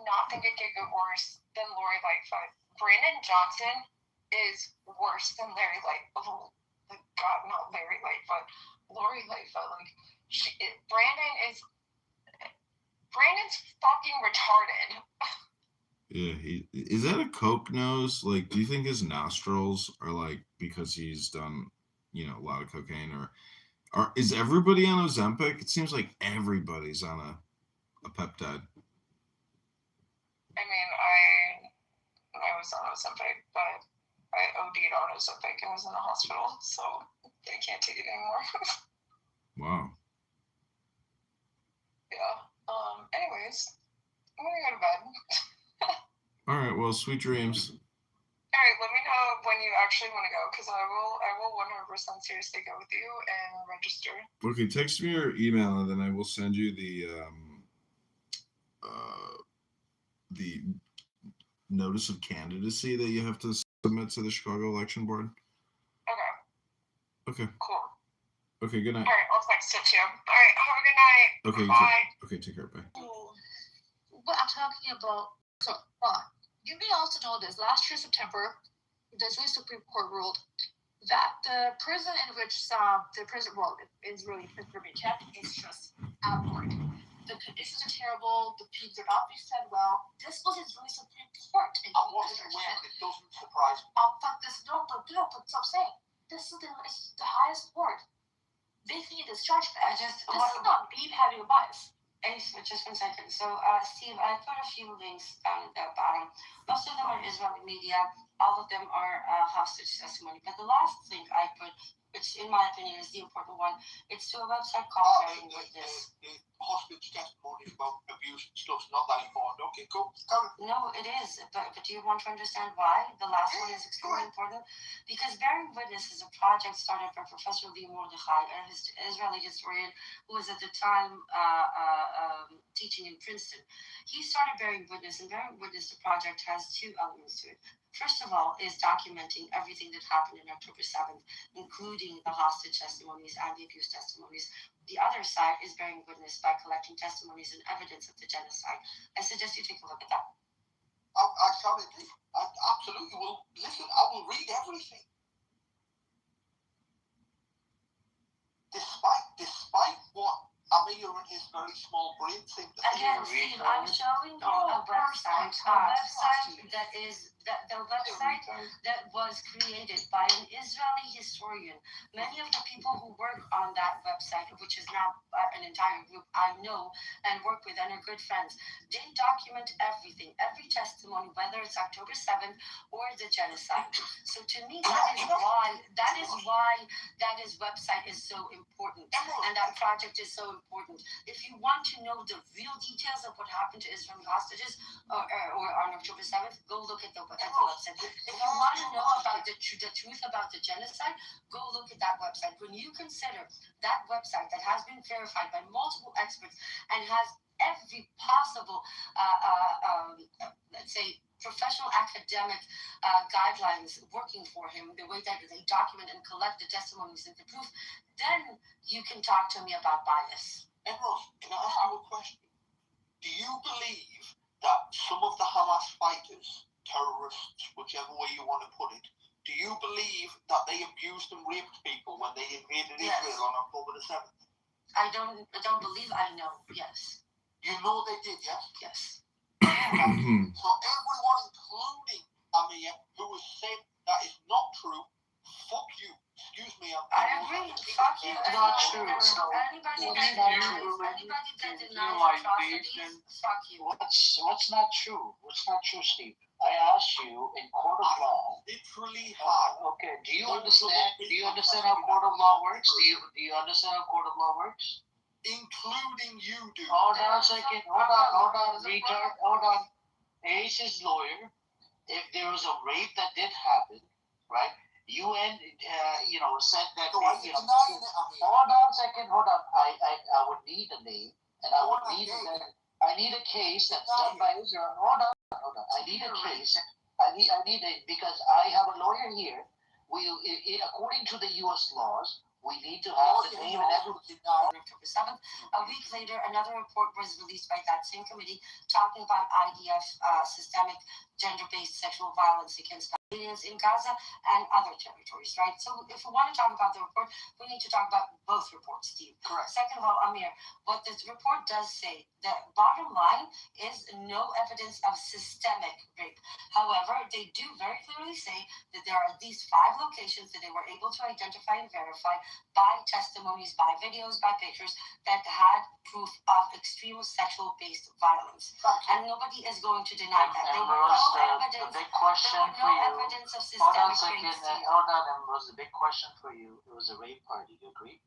not think it could get worse than Lori Lightfoot. Brandon Johnson is worse than Larry Lightfoot. Oh, God, not Larry Lightfoot. Lori Lightfoot. Like, Brandon's fucking retarded. Yeah, is that a coke nose? Like, do you think his nostrils are like because he's done, a lot of cocaine, or is everybody on Ozempic? It seems like everybody's on a peptide. I mean, I was on Ozempic, but I OD'd on Ozempic and was in the hospital, so I can't take it anymore. Wow. Yeah. Anyways, I'm gonna go to bed. All right. Well, sweet dreams. All right. Let me know when you actually want to go, because I will 100% seriously go with you and register. Okay. Text me your email, and then I will send you the notice of candidacy that you have to submit to the Chicago Election Board. Okay. Cool. Okay. Good night. All right. I'll text it to you. All right. Have a good night. Okay. Bye. Okay. Take care. Bye. What I'm talking about. So, you may also know this. Last year, September, the Israeli Supreme Court ruled that the prison in which Israeli prisoners are being kept is just abhorrent. The conditions are terrible. The pigs are not being fed well. This was Israeli Supreme Court. I wasn't aware, but it doesn't surprise me. But stop saying. This is the highest court making a discharge. This is not me having a bias. Just 1 second. So, Steve, I put a few links down at the bottom. Most of them are Israeli media. All of them are hostage testimony. But the last link I put, which in my opinion is the important one, it's to a website called Bearing Witness. The hostage testimony about abuse and stuff's not that important. Okay, cool. No, it is. But do you want to understand why? The last one is extremely important. Because Bearing Witness is a project started by Professor Lee Mordechai, an Israeli historian who was at the time teaching in Princeton. He started Bearing Witness, and Bearing Witness, the project, has two elements to it. First of all, is documenting everything that happened in October 7th, including the hostage testimonies and the abuse testimonies. The other side is bearing witness by collecting testimonies and evidence of the genocide. I suggest you take a look at that. I absolutely will. Listen, I will read everything. Despite what Amir and his very small brain think that again, Steve, I'm showing you a website that was created by an Israeli historian. Many of the people who work on that website, which is now an entire group I know and work with and are good friends, they document everything, every testimony, whether it's October 7th or the genocide. So to me, that is why that website is so important, and that project is so important. If you want to know the real details of what happened to Israeli hostages or on October 7th, go look at the website. If you want to know about the truth about the genocide, go look at that website. When you consider that website that has been verified by multiple experts and has every possible, let's say, professional academic guidelines working for him, the way that they document and collect the testimonies and the proof, then you can talk to me about bias. Emrose, can I ask you a question? Do you believe that some of the Hamas fighters, terrorists, whichever way you want to put it, do you believe that they abused and raped people when they invaded Israel on October the 7th? I don't believe I know, yes. You know they did, yes? Yes. So everyone, including Amir, who has said that is not true, fuck you. Excuse me. I agree. Fuck you. Not true. So anybody that denies atrocities, fuck you. What's not true? What's not true, Steve? I asked you in court of law. Literally hard. Okay. Do you understand? Do you understand how court of law works? Do you understand how court of law works? Including you do. Hold on a second. Hold on, retard. Hold on. Ace's lawyer. If there was a rape that did happen, right? UN, said that, No, are you you know, denying it, Amir? hold on a second, hold on. I would need a name, and I would need I need a case that's done by Israel. Hold on. I need a case. I need because I have a lawyer here. According to the U.S. laws, we need to have the name and everything. October 7th. A week later, another report was released by that same committee talking about IDF systemic gender-based sexual violence against Palestinians in Gaza and other territories, right? So if we want to talk about the report, we need to talk about both reports, Steve. Correct. Second of all, Amir, what this report does say, the bottom line is no evidence of systemic rape. However, they do very clearly say that there are at least 5 locations that they were able to identify and verify by testimonies, by videos, by pictures that had proof of extreme sexual-based violence. And nobody is going to deny that. There were no The big question for you. evidence of Hold on a systemic second. rape. Hold on. Ambrose, the big question for you. It was a rape party. Do you agree?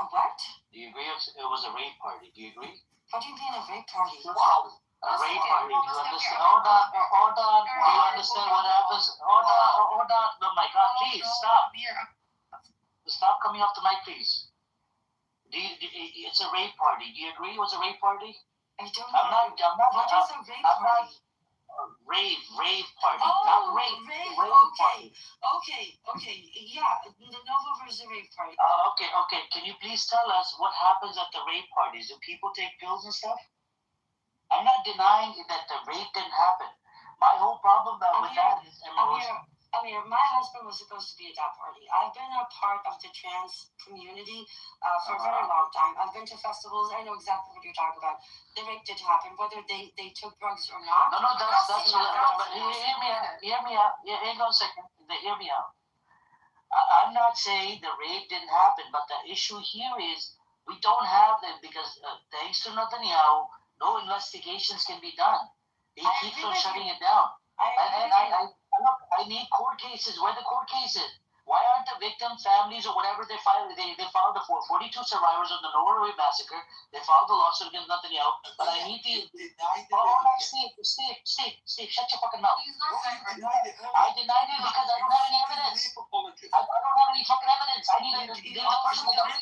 A what? Do you agree? It was a rape party. Do you agree? What do you mean a rape party? Wow. A rape party. Do you understand? Hold on. Do you understand what happens? Hold on. Oh my God! Please stop. Stop coming off the mic, please. It's a rape party. Do you agree it was a rape party? I don't I'm know. not. What is a rape party? Rave party, Oh, not rape. rave, Party. Okay. Yeah, the Nova versus a rave party. Okay. Can you please tell us what happens at the rape parties? Do people take pills and stuff? I'm not denying that the rape didn't happen. My whole problem with that is Amir, my husband was supposed to be at that party. I've been a part of the trans community for a very long time. I've been to festivals. I know exactly what you're talking about. The rape did happen, whether they took drugs or not. No, that's what. But hear me out. Hang on a second. Hear me out. I'm not saying the rape didn't happen, but the issue here is we don't have them because thanks to Netanyahu, no investigations can be done. He keeps on shutting it down. I need court cases. Where are the court cases? Why aren't the victim families or whatever they filed? They filed the 42 survivors of the Norway massacre. They filed the lawsuit against Netanyahu. But I need the. Steve, shut your fucking mouth. I denied it because I don't have any evidence. I don't have any fucking evidence. I need the person that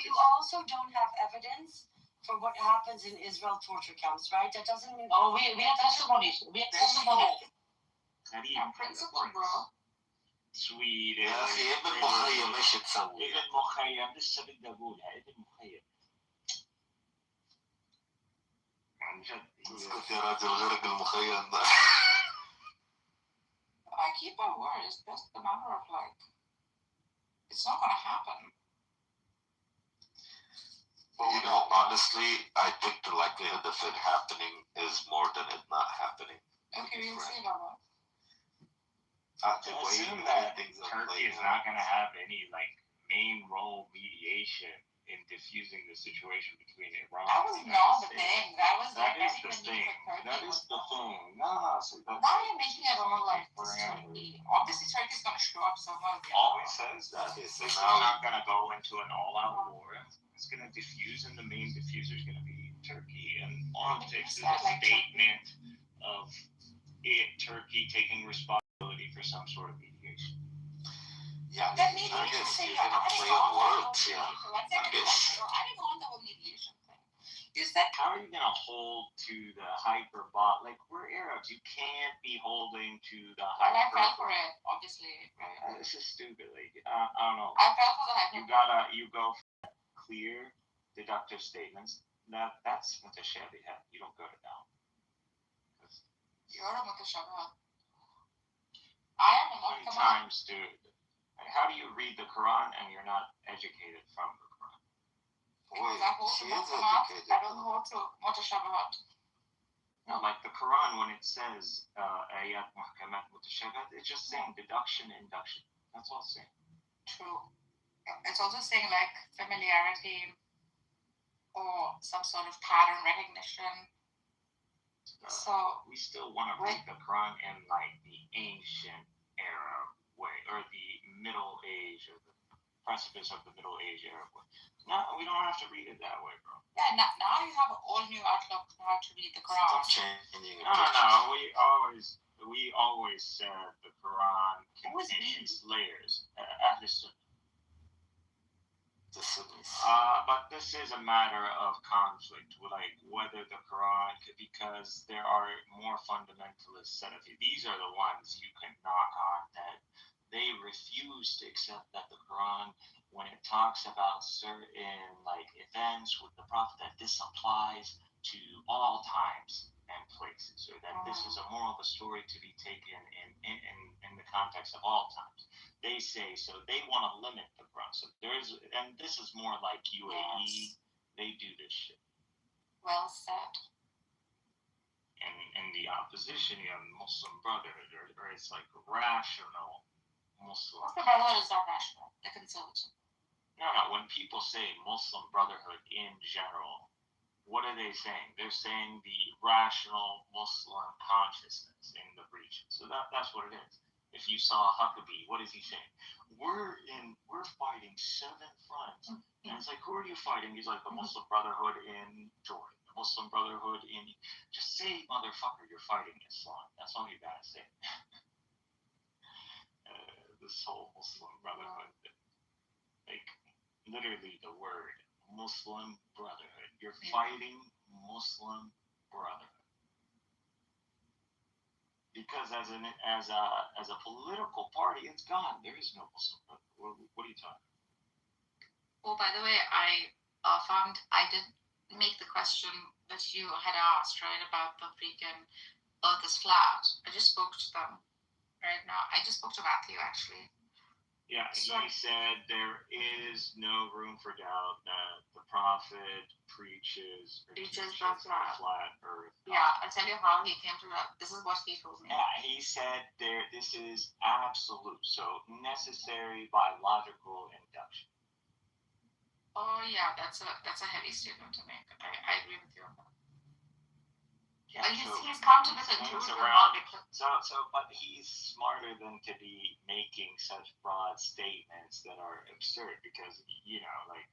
You also don't have evidence for what happens in Israel torture camps, right? That doesn't mean. Oh, we have testimonies. Principle, bro. سويد يا اخي ابن مخيم ايش تسوي؟ ابن مخيم لسه بدي اقولها ابن مخيم عن جد اسكت يا راجل غيرك المخيم ده. I keep my word. It's just a matter of like, it's not gonna happen. You know, honestly, I think the likelihood of it happening is more than it not happening. Okay, we'll see about that. To assume that Turkey is not going to have any main role mediation in diffusing the situation between Iran That was and the not United the States. thing. That was That like is the thing. That is the thing. No, so that's now you're making it all like Turkey. Obviously, Turkey's gonna show up somehow. always says that. Okay, so This is now not going to go into an all-out war. It's going to diffuse, and the main diffuser is going to be Turkey. And all it takes is a statement of Turkey taking responsibility for some sort of mediation. Yeah, That I mediation guess thing, you're gonna play on words, yeah. I didn't go on the whole mediation thing. You said How are you going to hold to the hyperbole? Like, we're Arabs. You can't be holding to the and I fell hyperbole. for it, obviously. Right? This is stupid. I don't know. I fell for the hyperbole. You go for clear, deductive statements. That's what the Chevy had. You don't go to down. You're a mutashabihat. I am a How many mutashabihat. times how do you read the Quran and you're not educated from the Quran? Because I hold to she is muhkamat, educated. I don't hold to mutashabihat. No, like the Quran, when it says ayat muhkamat mutashabihat, it's just saying deduction, induction. That's all it's saying. True. It's also saying like familiarity or some sort of pattern recognition. So We still want to read the Quran in like the ancient era way, or the Middle Age, or the precipice of the Middle Age era. No, we don't have to read it that way, bro. Yeah, now you have a whole new outlook on how to read the Quran. Stop changing it. No. We always said the Quran contains layers. The Sunnis. But this is a matter of conflict, like whether the Quran, because there are more fundamentalist Salafi. These are the ones you can knock on that they refuse to accept that the Quran, when it talks about certain like events with the Prophet, that this applies to all times and places, or that this is a moral of a story to be taken in the context of all times. They say so. They want to limit the Quran. So and this is more like UAE. Yes. They do this shit. Well said. And in the opposition, you have Muslim Brotherhood, or it's like rational Muslim. Muslim Brotherhood is not rational. They're conservative. No. When people say Muslim Brotherhood in general, what are they saying? They're saying the rational Muslim consciousness in the region. So that's what it is. If you saw Huckabee, what is he saying? We're fighting 7 fronts. And it's like, who are you fighting? He's like, the Muslim Brotherhood in Jordan, the Muslim Brotherhood in... Just say, motherfucker, you're fighting Islam. That's all you gotta say. This whole Muslim Brotherhood, like, literally the word Muslim Brotherhood. You're fighting Muslim Brotherhood. Because as a political party, it's gone. There is no Muslim Brotherhood. What are you talking about? Oh, by the way, I did make the question that you had asked, right, about the freaking Earth is flat. I just spoke to them right now. I just spoke to Matthew, actually. Yeah, he said there is no room for doubt that the Prophet preaches the flat Earth. Yeah, I'll tell you how he came to that. This is what he told me. Yeah, he said this is absolute, so necessary by logical induction. Oh yeah, that's a heavy statement to make. I agree with you on that. Yeah, But so he's come to this things conclusion around. because But he's smarter than to be making such broad statements that are absurd. Because like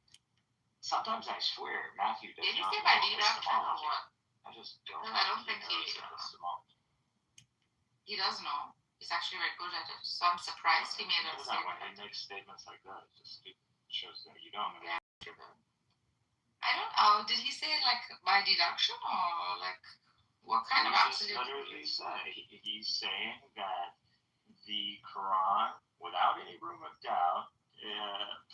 sometimes I swear Matthew does did he not say know by deduction or epistemology. what? I just don't. No, I don't think knows he. epistemology. He does know. He's actually very good at it. So I'm surprised he made a When statement. he makes statements like that, it shows that you don't know. Yeah. I don't know. Did he say like by deduction or like what kind of absolute? Literally he's saying that the Quran, without any room of doubt,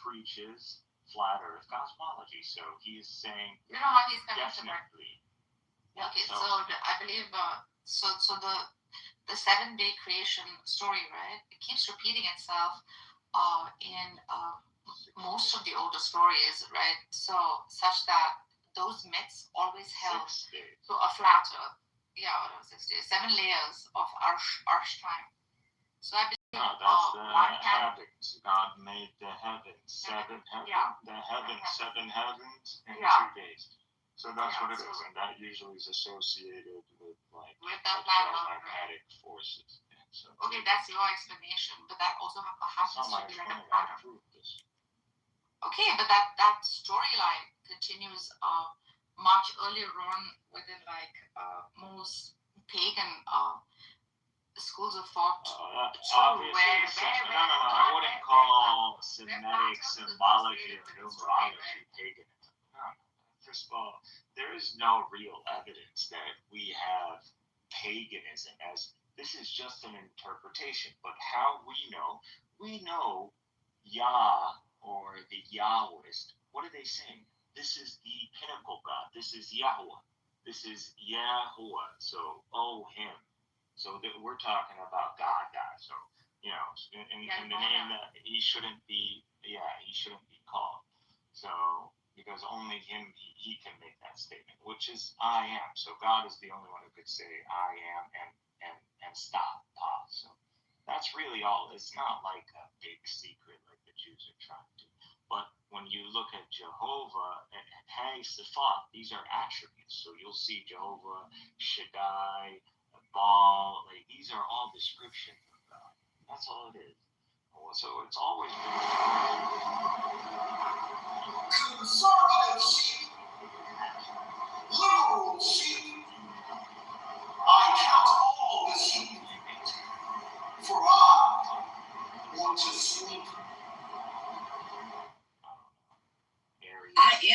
preaches flat Earth cosmology. So he's saying You know how he's coming to that? definitely. Okay, so I believe so the 7-day creation story, right? It keeps repeating itself in most of the older stories, right? So such that those myths always held 6 days. to a flat Earth. Yeah, what was 6 days? 7 layers of arsh time. So I believe No, that's the one can. heavens. God made the heavens, 7 heavens. Yeah. The heavens, 7 heavens in Yeah. 2 days. So that's what it Yeah, is, so- and that usually is associated with like With the flat Earth, electromagnetic forces. And so Okay, that's your explanation, but that also it's happens not my to be like a explanation. flat I Earth. proved this. Okay, but that storyline continues much earlier on within like most pagan schools of thought. Obviously, no. I wouldn't call Semitic symbology or numerology paganism. No. First of all, there is no real evidence that we have paganism as this is just an interpretation. But how we know Yah or the Yahwist. What are they saying? This is the pinnacle God. This is Yahweh. This is Yahuwah. So, him. So we're talking about God. So, in the name that he shouldn't be called. So, because only him, he can make that statement, which is I am. So God is the only one who could say I am and stop, pause. So that's really all. It's not like a big secret like the Jews are trying to. But when you look at Jehovah and Hey Sifat, these are attributes. So you'll see Jehovah, Shaddai, Baal, like these are all descriptions of God. That's all it is. So it's always been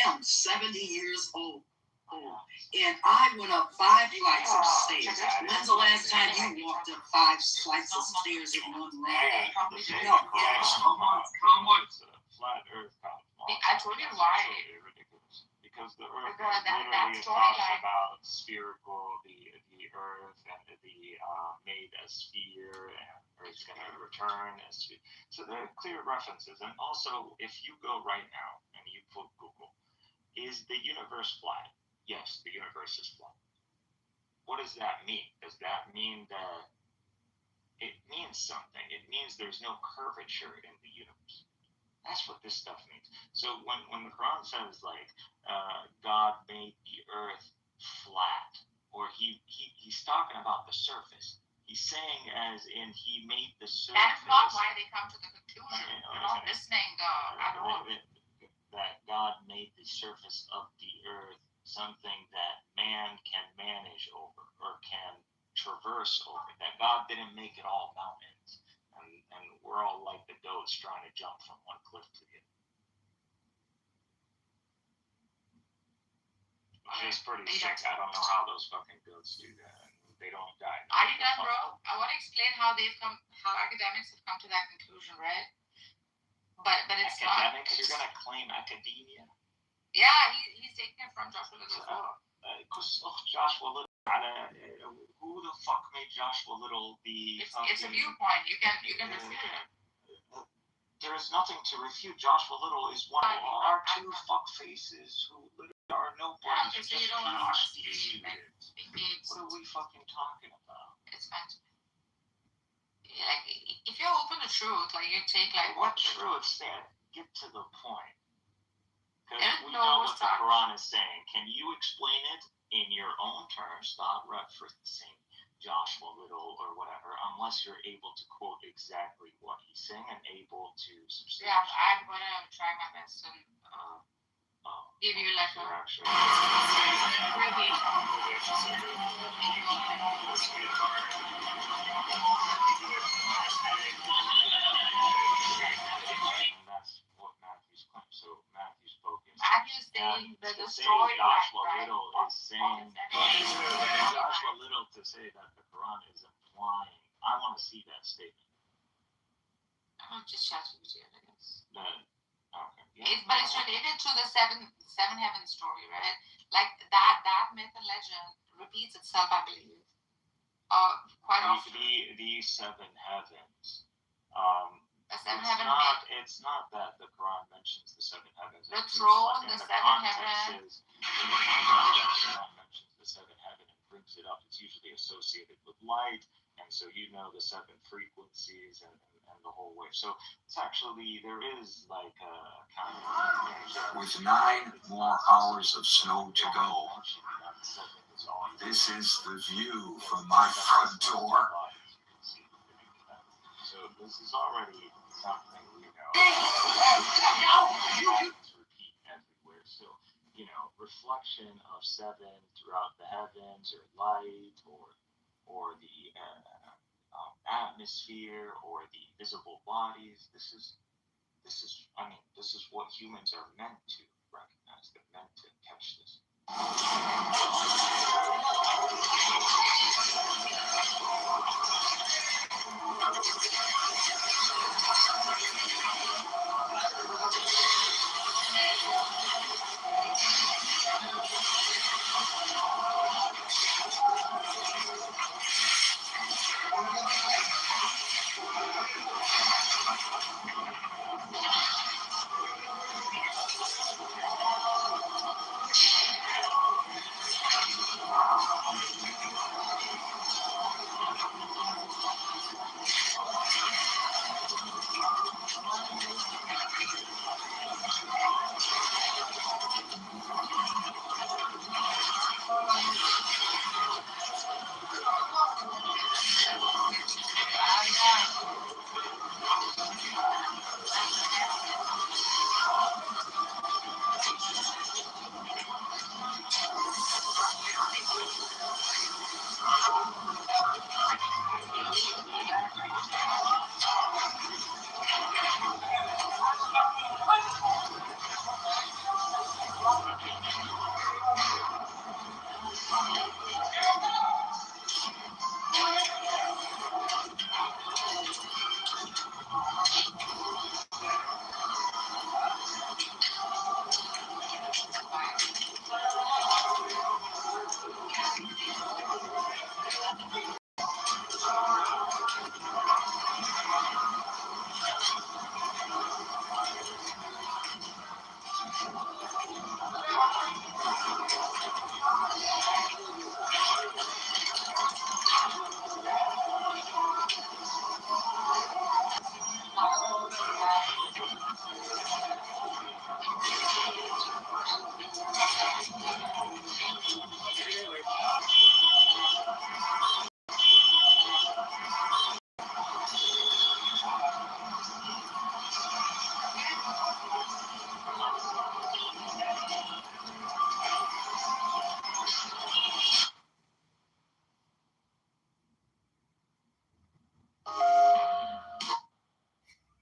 am 70 years old. And I went up 5 flights of stairs. When's the last time you walked up 5 flights of stairs in one run? No. How much flat Earth cosmos? I told you why. Ridiculous. Because the Earth Because literally that talks storyline. about spherical, the Earth, and the made a sphere, and Earth's going to return as sphere. So there are clear references. And also, if you go right now and you put Google, is the universe flat? Yes, the universe is flat. What does that mean? Does that mean that it means something? It means there's no curvature in the universe. That's what this stuff means. So when the Quran says like God made the earth flat, or he's talking about the surface. He's saying as in he made the surface. That's not why they come to the conclusion. They're not listening at all. That God made the surface of the earth something that man can manage over or can traverse over. That God didn't make it all mountains, and we're all like the goats trying to jump from one cliff to the other. Which is pretty sick. I don't know how those fucking goats do that. They don't die. Are you done, bro? I want to explain how academics have come to that conclusion, right? But it's academics, not. You're gonna claim academia? Yeah, he's taking it from Joshua Little. Joshua Little. Who the fuck made Joshua Little the? It's a viewpoint. You can refute it. There is nothing to refute. Joshua Little is one of our two fuck faces who literally are nobody. So you don't want to see what are we fucking talking about? It's fine. Like, if you're open to truth, like you take like what truths then? Get to the point. Because we know what the Quran is saying. Can you explain it in your own terms, not referencing Joshua Little or whatever, unless you're able to quote exactly what he's saying and able to substantiate. Yeah, I'm gonna try my best and give you like a that's what Matthew's claim. So Matthew's focus. Matthew's saying that the story Joshua Little is saying Joshua Little to say that the Quran is implying. I want to see that statement. I'm just chatting with you, I guess. Okay. Yeah. But it's related to the seven heavens story, right? Like that myth and legend repeats itself, I believe. Quite often. The seven heavens. It's not that the Quran mentions the seven heavens. The throne, the seven heavens. In the context that the Quran mentions the seven heavens and brings it up, it's usually associated with light, and so you know the seven frequencies and the whole way. So it's actually, there is like a kind of... With 9 more hours of snow to go, this is the view from my front door. So this is already something we know. It's repeat everywhere. So, reflection of seven throughout the heavens, or light, or the atmosphere, or the visible bodies. This is what humans are meant to recognize. They're meant to catch this.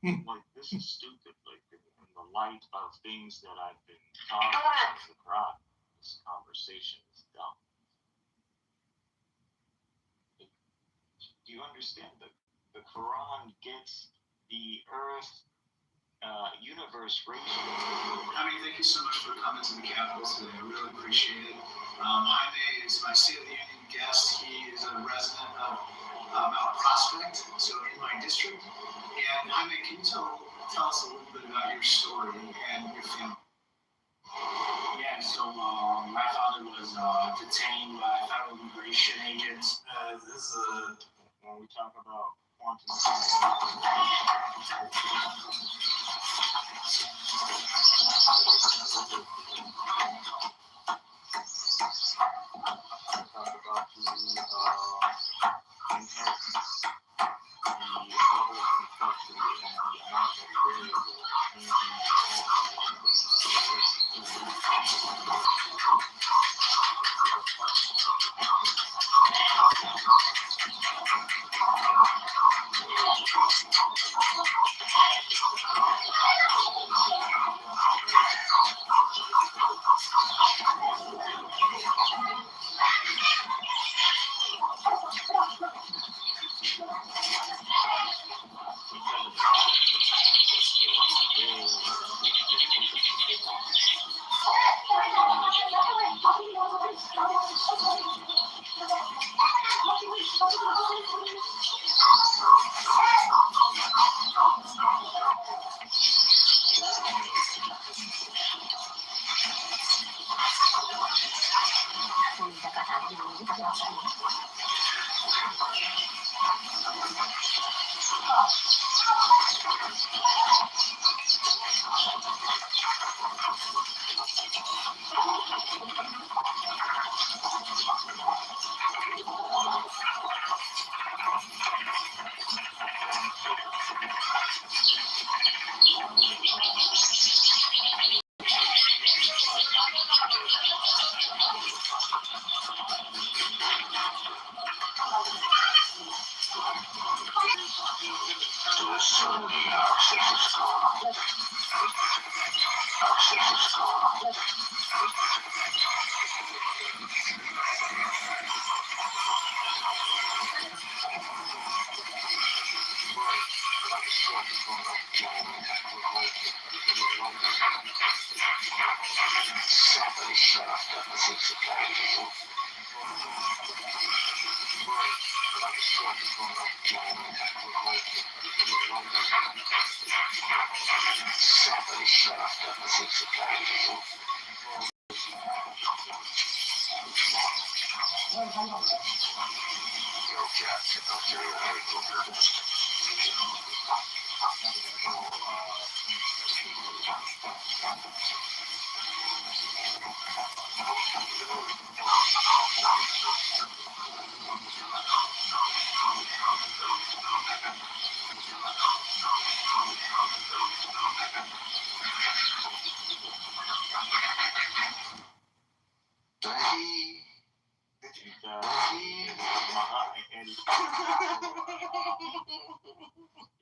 Like, this is stupid. Like, in the light of things that I've been taught about the Quran, this conversation is dumb. Like, do you understand that the Quran gets the earth, universe ratio? Thank you so much for coming to the Capitol today. I really appreciate it. Jaime is my State of the Union guest. He is a resident of Mount Prospect, so in my district. And Jaime, can you tell us a little bit about your story and your family? Yeah, so my father was detained by federal immigration agents. When we talk about quantum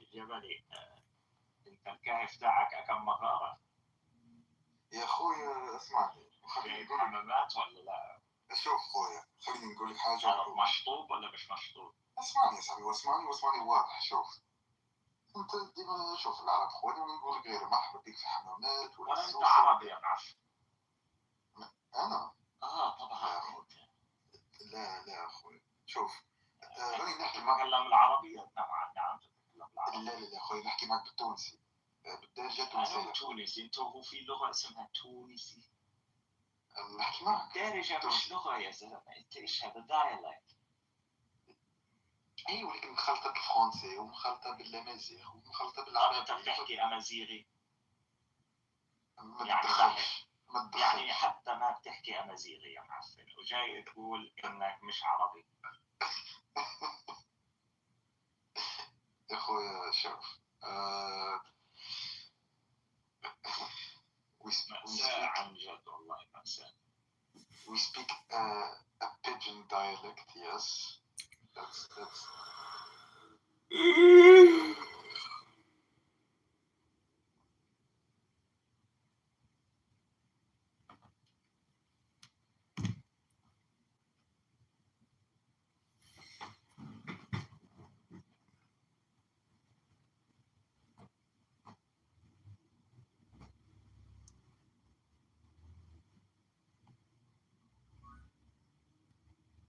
الجبلي، انت الكهف تاعك كم مغاره؟ يا اخويا اسمعني، جايب حمامات ولا لا؟ شوف اخويا خليني نقول لك حاجه. مشطوب ولا مش مشطوب؟ اسمعني يا صاحبي واسمعني واضح. شوف انت ديما شوف العرب خويا ونقول غير مرحبا بك في حمامات ولا انت عربي يا معفن؟ انا طبعا. لا اخوي شوف راني نحكي معك. تتكلم العربية؟ نعم تتكلم العربية. لا اخوي نحكي معك بالتونسي، بالدارجة التونسية. أنا تونسي، انت هو في لغة اسمها تونسي؟ نحكي معك دارجة مش لغة يا زلمة، انت ايش هذا دايلكت؟ ايوه لكن مخلطة بالفرنسي ومخلطة بالامازيغ ومخلطة بالعربي. انت بتحكي امازيغي؟ يعني حتى ما بتحكي امازيغي يا معفن وجاي تقول انك مش عربي. يا اخويا شوف مأساة عن جد والله مأساة. We speak a pidgin dialect, yes.